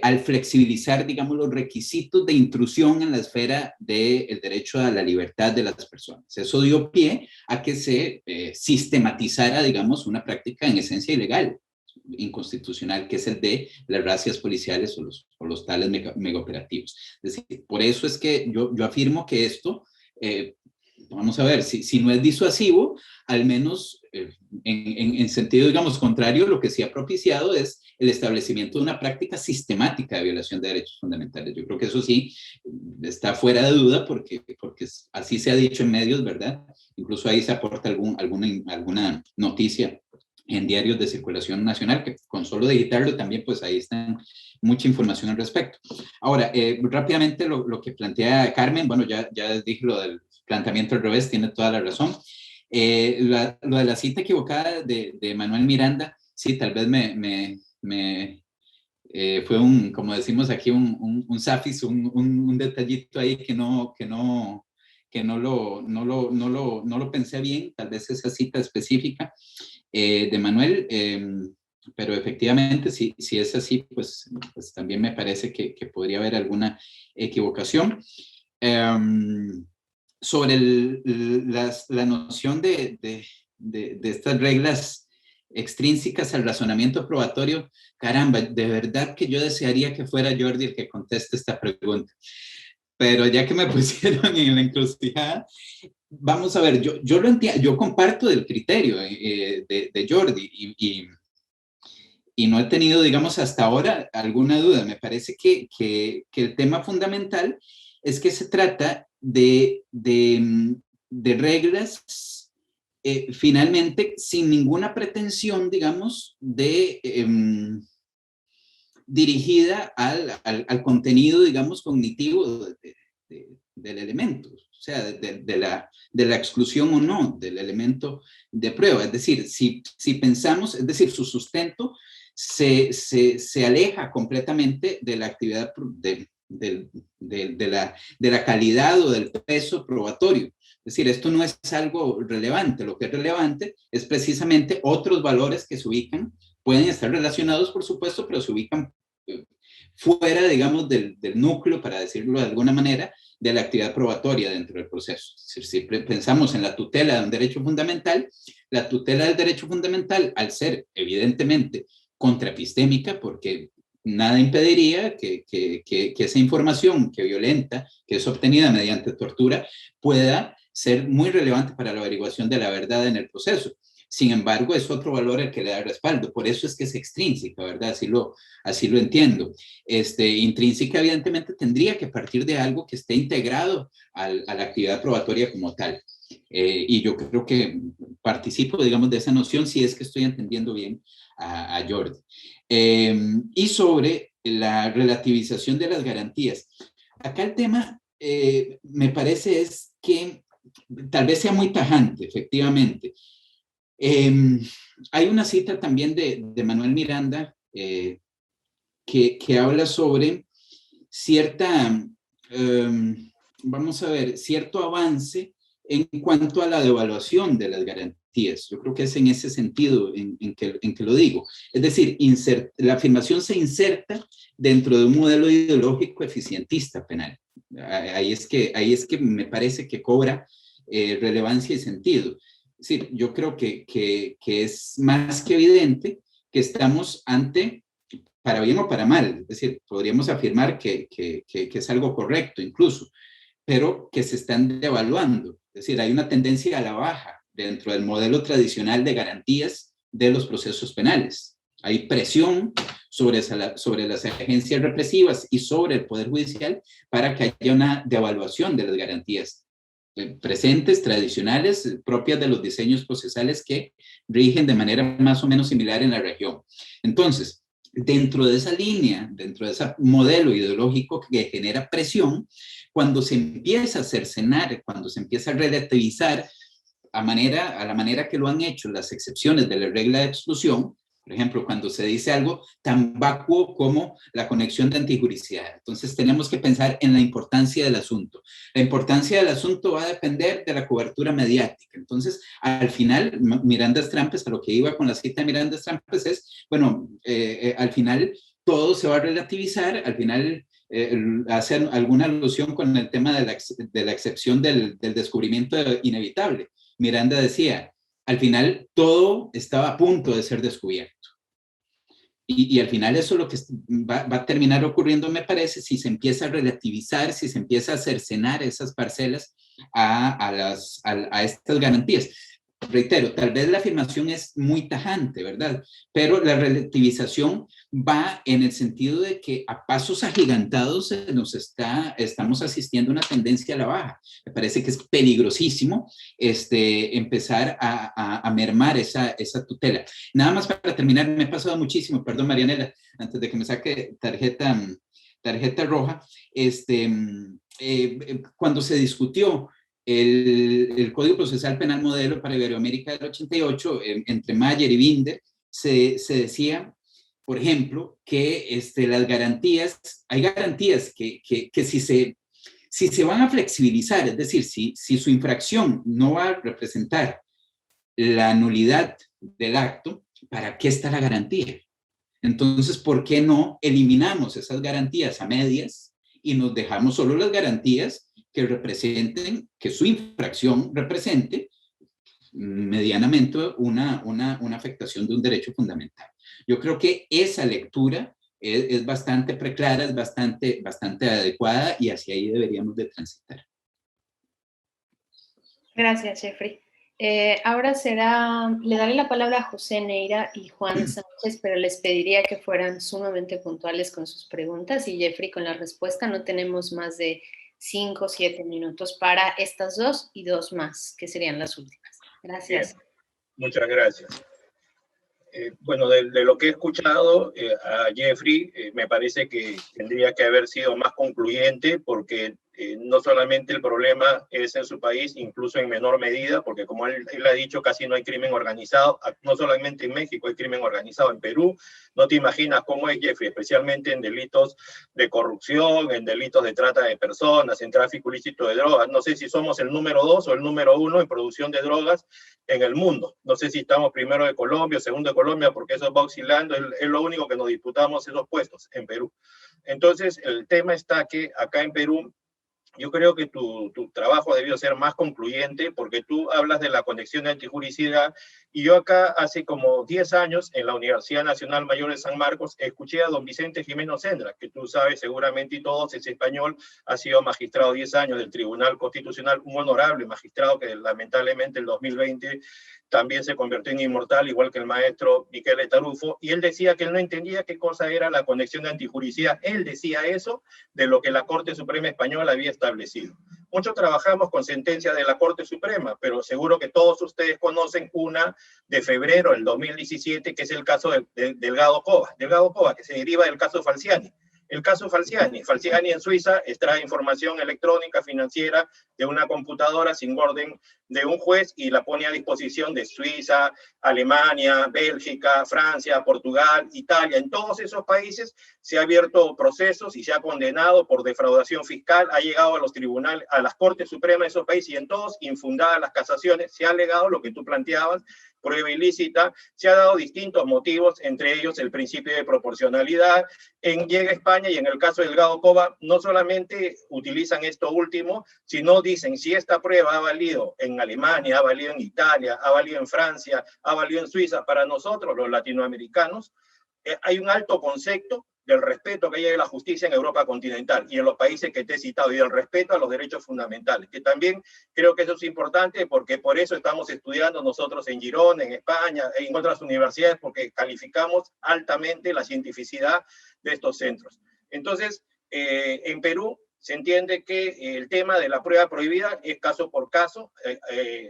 Speaker 2: al flexibilizar, digamos, los requisitos de intrusión en la esfera del derecho a la libertad de las personas. Eso dio pie a que se sistematizara, digamos, una práctica en esencia ilegal, inconstitucional, que es el de las racias policiales o los tales megaoperativos. Es decir, por eso es que yo afirmo que esto, vamos a ver, si no es disuasivo, al menos en sentido, digamos, contrario, lo que sí ha propiciado es el establecimiento de una práctica sistemática de violación de derechos fundamentales. Yo creo que eso sí está fuera de duda porque así se ha dicho en medios, ¿verdad? Incluso ahí se aporta alguna noticia en diarios de circulación nacional, que con solo digitarlo también, pues ahí está mucha información al respecto. Ahora, rápidamente lo que plantea Carmen, bueno, ya dije lo del planteamiento al revés, tiene toda la razón. Lo de la cita equivocada de Manuel Miranda, sí, tal vez fue como decimos aquí, un zafis, un detallito ahí que no lo pensé bien, tal vez esa cita específica de Manuel, pero efectivamente, si es así, pues también me parece que podría haber alguna equivocación. Sobre la noción de estas reglas extrínsecas al razonamiento probatorio, caramba, de verdad que yo desearía que fuera Jordi el que conteste esta pregunta. Pero ya que me pusieron en la encrucijada, vamos a ver, yo lo entiendo, yo comparto del criterio de Jordi y no he tenido, digamos, hasta ahora alguna duda. Me parece que el tema fundamental es que se trata de reglas finalmente sin ninguna pretensión, digamos, dirigida al contenido, pensamiento cognitivo del elemento, o sea, de la exclusión o no del elemento de prueba. Es decir, si pensamos, es decir, su sustento se aleja completamente de la actividad de la calidad o del peso probatorio. Es decir, esto no es algo relevante. Lo que es relevante es precisamente otros valores que se ubican, pueden estar relacionados, por supuesto, pero se ubican fuera, digamos, del núcleo, para decirlo de alguna manera, de la actividad probatoria dentro del proceso. Es decir, si pensamos en la tutela de un derecho fundamental, la tutela del derecho fundamental, al ser evidentemente contraepistémica, porque nada impediría que esa información que violenta, que es obtenida mediante tortura, pueda ser muy relevante para la averiguación de la verdad en el proceso. Sin embargo, es otro valor el que le da respaldo. Por eso es que es extrínseca, ¿verdad? Así lo entiendo. Intrínseca, evidentemente, tendría que partir de algo que esté integrado a la actividad probatoria como tal. Y yo creo que participo, digamos, de esa noción, si es que estoy entendiendo bien a Jordi. Y sobre la relativización de las garantías. Acá el tema, me parece, es que tal vez sea muy tajante, efectivamente. Hay una cita también de Manuel Miranda que habla sobre cierta, vamos a ver, cierto avance en cuanto a la devaluación de las garantías. Yo creo que es en ese sentido en que lo digo. Es decir, la afirmación se inserta dentro de un modelo ideológico eficientista penal. Ahí es que me parece que cobra relevancia y sentido. Es decir, yo creo que es más que evidente que estamos ante, para bien o para mal, es decir, podríamos afirmar que es algo correcto incluso, pero que se están devaluando. Es decir, hay una tendencia a la baja dentro del modelo tradicional de garantías de los procesos penales. Hay presión sobre las agencias represivas y sobre el Poder Judicial para que haya una devaluación de las garantías presentes, tradicionales, propias de los diseños procesales que rigen de manera más o menos similar en la región. Entonces, dentro de esa línea, dentro de ese modelo ideológico que genera presión, cuando se empieza a cercenar, cuando se empieza a relativizar a la manera que lo han hecho las excepciones de la regla de exclusión, por ejemplo, cuando se dice algo tan vacuo como la conexión de antijuricidad. Entonces tenemos que pensar en la importancia del asunto. La importancia del asunto va a depender de la cobertura mediática. Entonces, al final, Miranda Strampes, a lo que iba con la cita de Miranda Strampes es, bueno, al final todo se va a relativizar, al final hacer alguna alusión con el tema de la excepción del descubrimiento inevitable. Miranda decía, al final todo estaba a punto de ser descubierto. Y al final eso es lo que va a terminar ocurriendo, me parece, si se empieza a relativizar, si se empieza a cercenar esas parcelas a estas garantías. Reitero, tal vez la afirmación es muy tajante, ¿verdad? Pero la relativización va en el sentido de que a pasos agigantados estamos asistiendo a una tendencia a la baja. Me parece que es peligrosísimo empezar a mermar esa tutela. Nada más para terminar, me he pasado muchísimo, perdón Marianela, antes de que me saque tarjeta roja, cuando se discutió el Código Procesal Penal Modelo para Iberoamérica del 88, entre Mayer y Binder, se decía, por ejemplo, que las garantías, hay garantías que si se van a flexibilizar, es decir, si su infracción no va a representar la nulidad del acto, ¿para qué está la garantía? Entonces, ¿por qué no eliminamos esas garantías a medias y nos dejamos solo las garantías que representen, que su infracción represente medianamente una afectación de un derecho fundamental? Yo creo que esa lectura es bastante preclara, es bastante adecuada y hacia ahí deberíamos de transitar.
Speaker 1: Gracias, Jeffrey. Ahora le daré la palabra a José Neira y Juan Sánchez, pero les pediría que fueran sumamente puntuales con sus preguntas y Jeffrey con la respuesta. No tenemos más de 5 o 7 minutos para estas dos y dos más, que serían las últimas. Gracias.
Speaker 7: Bien. Muchas gracias. Bueno, de lo que he escuchado a Jeffrey, me parece que tendría que haber sido más concluyente porque no solamente el problema es en su país, incluso en menor medida, porque como él ha dicho, casi no hay crimen organizado, no solamente en México hay crimen organizado, en Perú, no te imaginas cómo es, Jeffrey, especialmente en delitos de corrupción, en delitos de trata de personas, en tráfico ilícito de drogas. No sé si somos el número 2 o el número 1 en producción de drogas en el mundo. No sé si estamos primero de Colombia o segundo de Colombia, porque eso va oscilando, es lo único que nos disputamos esos puestos en Perú. Entonces, el tema está que acá en Perú, yo creo que tu trabajo debió ser más concluyente, porque tú hablas de la conexión de antijuricidad, y yo acá hace como 10 años, en la Universidad Nacional Mayor de San Marcos, escuché a don Vicente Jimeno Sendra, que tú sabes seguramente y todos, es español, ha sido magistrado 10 años del Tribunal Constitucional, un honorable magistrado que lamentablemente el 2020 también se convirtió en inmortal, igual que el maestro Miquel Tarufo, y él decía que él no entendía qué cosa era la conexión de antijuricidad. Él decía eso de lo que la Corte Suprema Española había establecido. Muchos trabajamos con sentencias de la Corte Suprema, pero seguro que todos ustedes conocen una de febrero del 2017, que es el caso de Delgado Cova, que se deriva del caso Falciani. El caso Falciani en Suiza extrae información electrónica financiera de una computadora sin orden de un juez y la pone a disposición de Suiza, Alemania, Bélgica, Francia, Portugal, Italia. En todos esos países se ha abierto procesos y se ha condenado por defraudación fiscal, ha llegado a los tribunales, a las Cortes Supremas de esos países, y en todos, infundadas las casaciones, se ha alegado lo que tú planteabas, prueba ilícita, se ha dado distintos motivos, entre ellos el principio de proporcionalidad. Llega a España y en el caso de Delgado Cova no solamente utilizan esto último, sino dicen, si esta prueba ha valido en Alemania, ha valido en Italia, ha valido en Francia, ha valido en Suiza, para nosotros los latinoamericanos, hay un alto concepto del respeto que hay de la justicia en Europa continental y en los países que te he citado, y del respeto a los derechos fundamentales, que también creo que eso es importante, porque por eso estamos estudiando nosotros en Girona, en España, en otras universidades, porque calificamos altamente la cientificidad de estos centros. Entonces, en Perú se entiende que el tema de la prueba prohibida es caso por caso,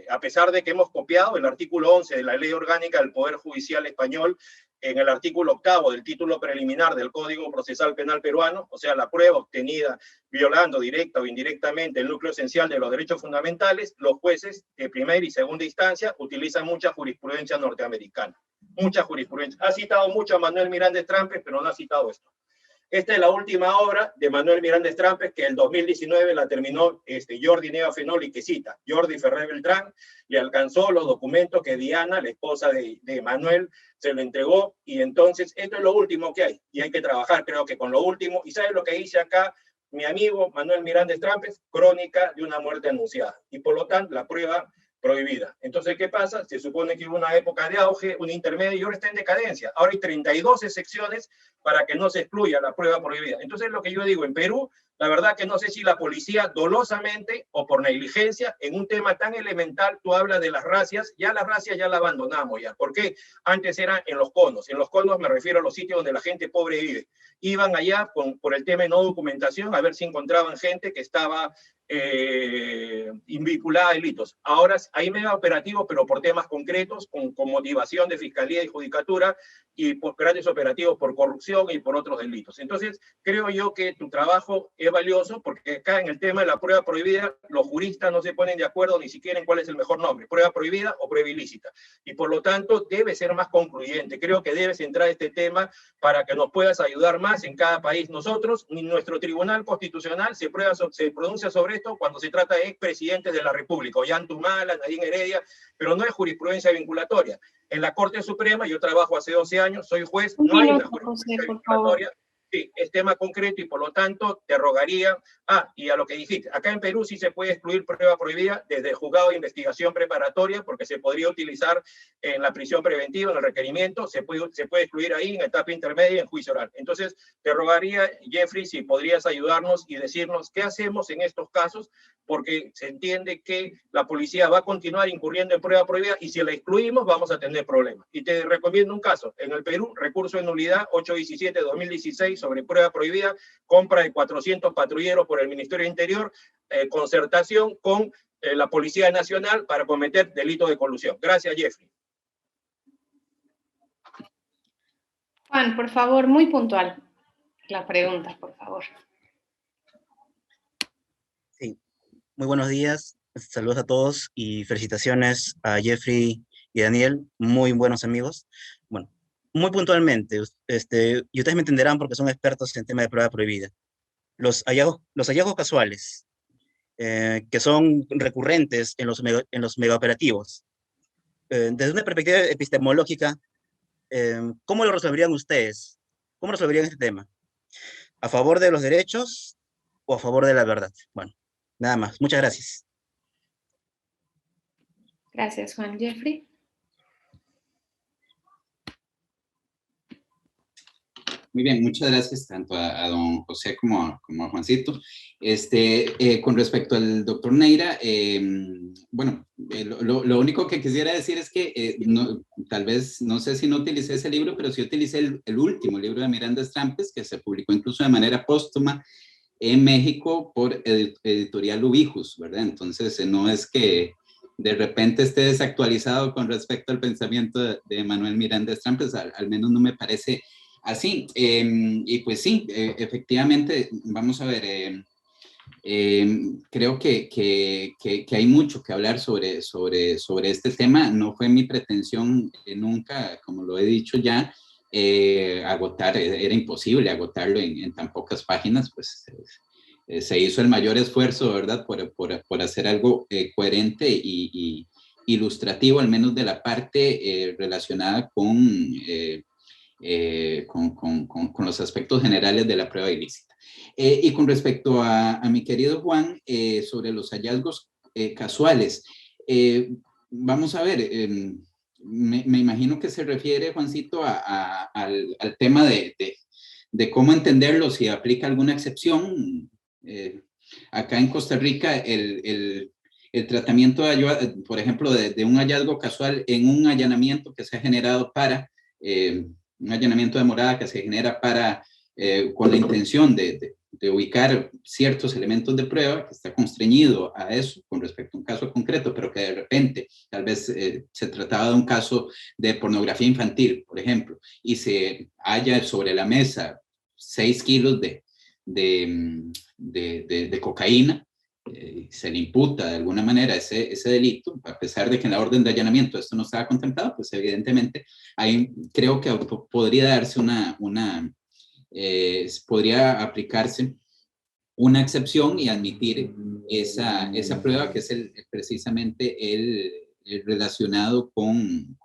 Speaker 7: a pesar de que hemos copiado el artículo 11 de la Ley Orgánica del Poder Judicial Español, en el artículo 8 del título preliminar del Código Procesal Penal peruano, o sea, la prueba obtenida violando directa o indirectamente el núcleo esencial de los derechos fundamentales, los jueces de primera y segunda instancia utilizan mucha jurisprudencia norteamericana. Mucha jurisprudencia. Ha citado mucho a Manuel Miranda Strampes, pero no ha citado esto. Esta es la última obra de Manuel Miranda Strampes, que en el 2019 la terminó Jordi Neva Fenoli, que cita. Jordi Ferrer Beltrán le alcanzó los documentos que Diana, la esposa de Manuel, se lo entregó, y entonces esto es lo último que hay, y hay que trabajar, creo que con lo último. ¿Y sabes lo que dice acá mi amigo Manuel Miranda Strampes? Crónica de una muerte anunciada, y por lo tanto la prueba prohibida. Entonces, ¿qué pasa? Se supone que hubo una época de auge, un intermedio, y ahora está en decadencia. Ahora hay 32 excepciones para que no se excluya la prueba prohibida. Entonces, lo que yo digo, en Perú, la verdad que no sé si la policía dolosamente o por negligencia, en un tema tan elemental, tú hablas de las racias, ya las racias ya la abandonamos ya. ¿Por qué? Antes era en los conos. En los conos me refiero a los sitios donde la gente pobre vive. Iban allá por el tema de no documentación a ver si encontraban gente que estaba vinculada a delitos. Ahora hay mega operativos, pero por temas concretos, con motivación de Fiscalía y Judicatura, y por grandes operativos por corrupción y por otros delitos. Entonces, creo yo que tu trabajo es valioso, porque acá en el tema de la prueba prohibida, los juristas no se ponen de acuerdo ni siquiera en cuál es el mejor nombre, prueba prohibida o prueba ilícita. Y por lo tanto, debe ser más concluyente. Creo que debes entrar a este tema para que nos puedas ayudar más en cada país. Nosotros, ni nuestro Tribunal Constitucional se pronuncia sobre esto cuando se trata de expresidentes de la República, Ollantumala, Nadine Heredia, pero no es jurisprudencia vinculatoria. En la Corte Suprema, yo trabajo hace 12 años, soy juez, no hay una jurisprudencia vinculatoria. Sí, es tema concreto, y por lo tanto te rogaría, y a lo que dijiste, acá en Perú sí se puede excluir prueba prohibida desde el juzgado de investigación preparatoria, porque se podría utilizar en la prisión preventiva, en el requerimiento, se puede excluir ahí en etapa intermedia y en juicio oral. Entonces te rogaría, Jeffrey, si podrías ayudarnos y decirnos qué hacemos en estos casos, porque se entiende que la policía va a continuar incurriendo en prueba prohibida, y si la excluimos vamos a tener problemas. Y te recomiendo un caso, en el Perú, recurso de nulidad 817-2016 sobre prueba prohibida, compra de 400 patrulleros por el Ministerio de Interior, concertación con la Policía Nacional para cometer delitos de colusión. Gracias, Jeffrey.
Speaker 1: Juan, por favor, muy puntual la pregunta, por favor.
Speaker 8: Muy buenos días, saludos a todos y felicitaciones a Jeffrey y Daniel, muy buenos amigos. Bueno, muy puntualmente, y ustedes me entenderán porque son expertos en tema de prueba prohibida. Los hallazgos casuales, que son recurrentes en los megaoperativos, desde una perspectiva epistemológica, ¿cómo lo resolverían ustedes? ¿Cómo resolverían este tema? ¿A favor de los derechos o a favor de la verdad? Bueno, nada más. Muchas gracias.
Speaker 1: Gracias, Juan. Jeffrey.
Speaker 2: Muy bien, muchas gracias tanto a don José como a Juancito. Con respecto al doctor Neira, bueno, lo único que quisiera decir es que tal vez, no sé si no utilicé ese libro, pero sí utilicé el último libro de Miranda Strampes, que se publicó incluso de manera póstuma en México por Editorial Ubijus, ¿verdad? Entonces, no es que de repente esté desactualizado con respecto al pensamiento de Manuel Miranda Strampes, al menos no me parece así. Y pues sí, efectivamente, vamos a ver, creo que hay mucho que hablar sobre este tema. No fue mi pretensión nunca, como lo he dicho ya, agotar, era imposible agotarlo en tan pocas páginas, pues se hizo el mayor esfuerzo, ¿verdad?, por hacer algo coherente y ilustrativo, al menos de la parte relacionada con los aspectos generales de la prueba ilícita. Y con respecto a mi querido Juan, sobre los hallazgos casuales, vamos a ver, me imagino que se refiere, Juancito, al tema de cómo entenderlo, si aplica alguna excepción. Acá en Costa Rica, el tratamiento, por ejemplo, de un hallazgo casual en un allanamiento que se ha generado para un allanamiento de morada que se genera con la intención de ubicar ciertos elementos de prueba, que está constreñido a eso con respecto a un caso concreto, pero que de repente tal vez se trataba de un caso de pornografía infantil, por ejemplo, y se halla sobre la mesa 6 kilos de cocaína, se le imputa de alguna manera ese delito, a pesar de que en la orden de allanamiento esto no estaba contemplado, pues evidentemente ahí creo que podría darse podría aplicarse una excepción y admitir esa prueba que es precisamente el relacionado con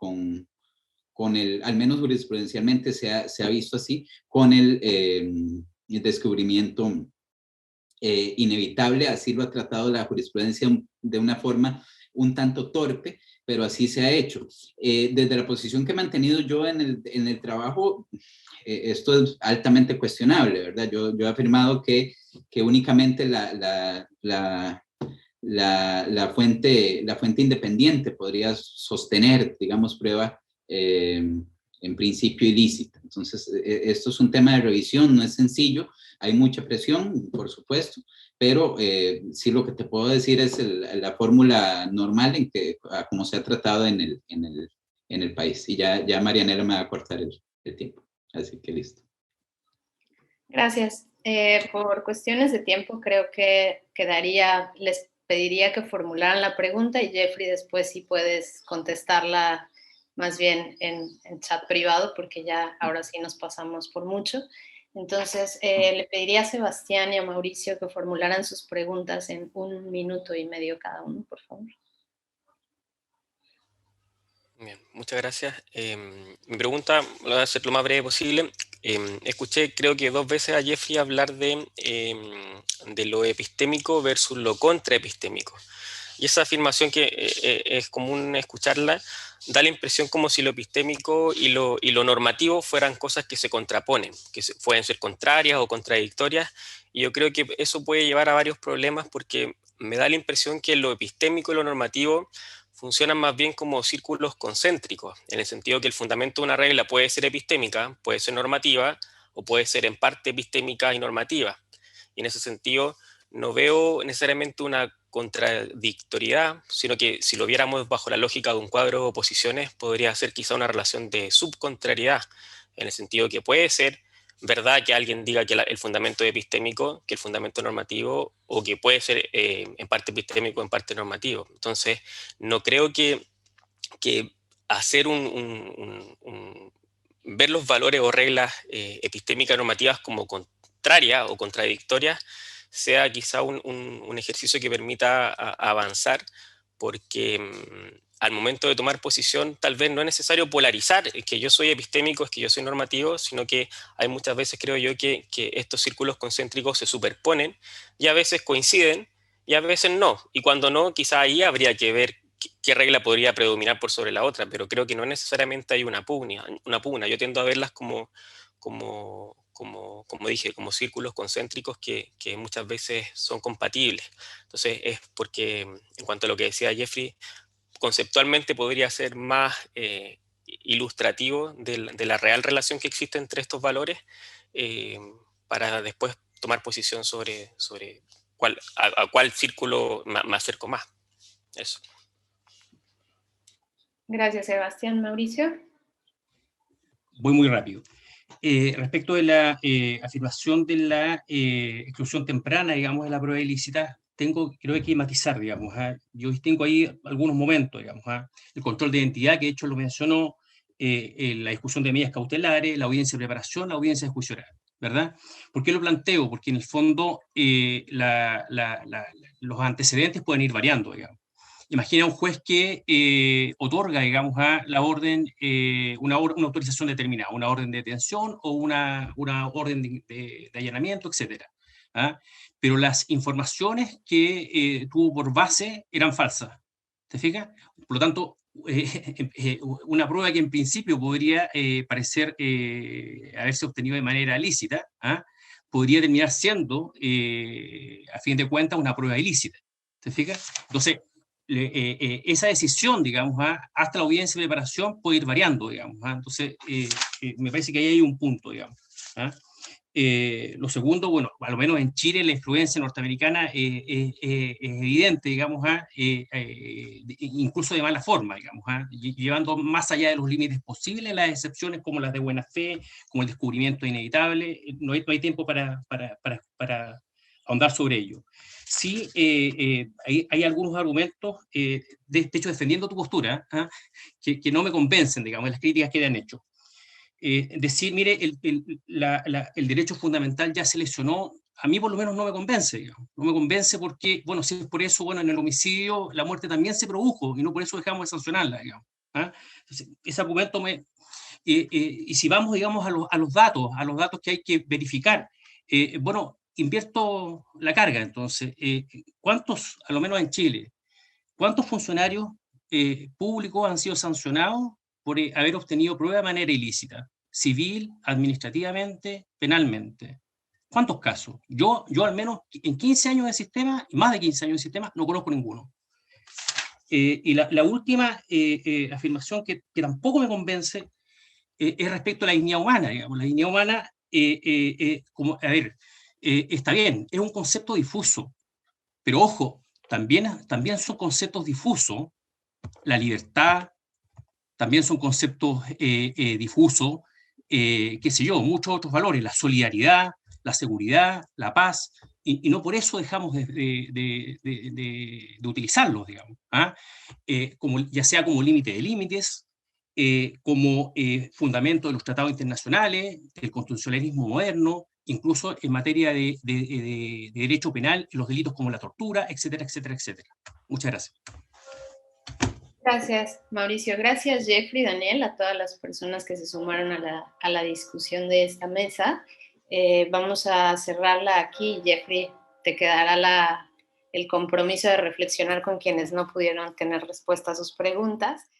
Speaker 2: el, al menos jurisprudencialmente se ha visto así, con el descubrimiento inevitable. Así lo ha tratado la jurisprudencia de una forma un tanto torpe, pero así se ha hecho. Desde la posición que he mantenido yo en el trabajo, esto es altamente cuestionable, ¿verdad? Yo he afirmado que únicamente la fuente independiente podría sostener, digamos, prueba en principio ilícita. Entonces, esto es un tema de revisión, no es sencillo, hay mucha presión, por supuesto, pero sí lo que te puedo decir es la fórmula normal como se ha tratado en el país. Y ya Marianela me va a cortar el tiempo, así que listo.
Speaker 1: Gracias. Por cuestiones de tiempo, creo que les pediría que formularan la pregunta y Jeffrey después sí puedes contestarla más bien en chat privado, porque ya ahora sí nos pasamos por mucho. Entonces, le pediría a Sebastián y a Mauricio que formularan sus preguntas en 1 minuto y medio cada uno, por favor.
Speaker 9: Bien, muchas gracias. Mi pregunta la voy a hacer lo más breve posible. Escuché, creo que 2 veces a Jeffrey hablar de lo epistémico versus lo contraepistémico. Y esa afirmación que es común escucharla, da la impresión como si lo epistémico y lo normativo fueran cosas que se contraponen, que pueden ser contrarias o contradictorias, y yo creo que eso puede llevar a varios problemas porque me da la impresión que lo epistémico y lo normativo funcionan más bien como círculos concéntricos, en el sentido que el fundamento de una regla puede ser epistémica, puede ser normativa, o puede ser en parte epistémica y normativa. Y en ese sentido no veo necesariamente una contradictoriedad, sino que si lo viéramos bajo la lógica de un cuadro de oposiciones, podría ser quizá una relación de subcontrariedad, en el sentido que puede ser verdad que alguien diga que el fundamento es epistémico, que el fundamento normativo, o que puede ser en parte epistémico, en parte normativo. Entonces, no creo que hacer ver los valores o reglas epistémicas normativas como contrarias o contradictorias sea quizá un ejercicio que permita avanzar, porque al momento de tomar posición tal vez no es necesario polarizar, es que yo soy epistémico, es que yo soy normativo, sino que hay muchas veces, creo yo, que estos círculos concéntricos se superponen y a veces coinciden y a veces no. Y cuando no, quizá ahí habría que ver qué regla podría predominar por sobre la otra, pero creo que no necesariamente hay una pugna. Yo tiendo a verlas como dije, como círculos concéntricos que muchas veces son compatibles. Entonces es porque, en cuanto a lo que decía Jeffrey, conceptualmente podría ser más ilustrativo de la real relación que existe entre estos valores, para después tomar posición sobre a cuál círculo me acerco más. Eso.
Speaker 1: Gracias, Sebastián. Mauricio.
Speaker 10: Voy muy rápido. Respecto de la afirmación de la exclusión temprana, digamos, de la prueba ilícita, creo que hay que matizar, digamos. Yo distingo ahí algunos momentos, digamos. El control de identidad, que de hecho lo mencionó, la discusión de medidas cautelares, la audiencia de preparación, la audiencia de juicio oral, ¿verdad? ¿Por qué lo planteo? Porque en el fondo los antecedentes pueden ir variando, digamos. Imagina un juez que otorga, digamos, a la orden, una autorización determinada, una orden de detención o una orden de allanamiento, etc. Pero las informaciones que tuvo por base eran falsas. ¿Te fijas? Por lo tanto, una prueba que en principio podría parecer haberse obtenido de manera lícita, podría terminar siendo, a fin de cuentas, una prueba ilícita. ¿Te fijas? Entonces, esa decisión, digamos, hasta la audiencia de preparación puede ir variando, digamos. Entonces, me parece que ahí hay un punto, digamos. Lo segundo, bueno, a lo menos en Chile la influencia norteamericana es evidente, digamos, incluso de mala forma, digamos, llevando más allá de los límites posibles las excepciones como las de buena fe, como el descubrimiento inevitable. No hay tiempo para ahondar sobre ello. Sí, hay algunos argumentos, de hecho defendiendo tu postura, que no me convencen, digamos, las críticas que le han hecho. Decir, mire, el derecho fundamental ya se lesionó, a mí por lo menos no me convence, digamos. No me convence porque, bueno, si es por eso, bueno, en el homicidio la muerte también se produjo y no por eso dejamos de sancionarla, digamos. Entonces, ese argumento y si vamos, digamos, a los datos que hay que verificar, bueno, invierto la carga, entonces, ¿cuántos, a lo menos en Chile, cuántos funcionarios públicos han sido sancionados por haber obtenido prueba de manera ilícita, civil, administrativamente, penalmente? ¿Cuántos casos? Yo al menos en 15 años de sistema, más de 15 años de sistema, no conozco ninguno. Y la última afirmación que tampoco me convence es respecto a la dignidad humana, digamos. La dignidad humana, está bien, es un concepto difuso, pero ojo, también son conceptos difusos, la libertad, también son conceptos difusos, qué sé yo, muchos otros valores, la solidaridad, la seguridad, la paz, y no por eso dejamos de utilizarlos, digamos, ya sea como límite de límites, como fundamento de los tratados internacionales, del constitucionalismo moderno, incluso en materia de derecho penal, los delitos como la tortura, etcétera, etcétera, etcétera. Muchas gracias.
Speaker 1: Gracias, Mauricio. Gracias, Jeffrey, Daniel, a todas las personas que se sumaron a la discusión de esta mesa. Vamos a cerrarla aquí. Jeffrey, te quedará el compromiso de reflexionar con quienes no pudieron tener respuesta a sus preguntas.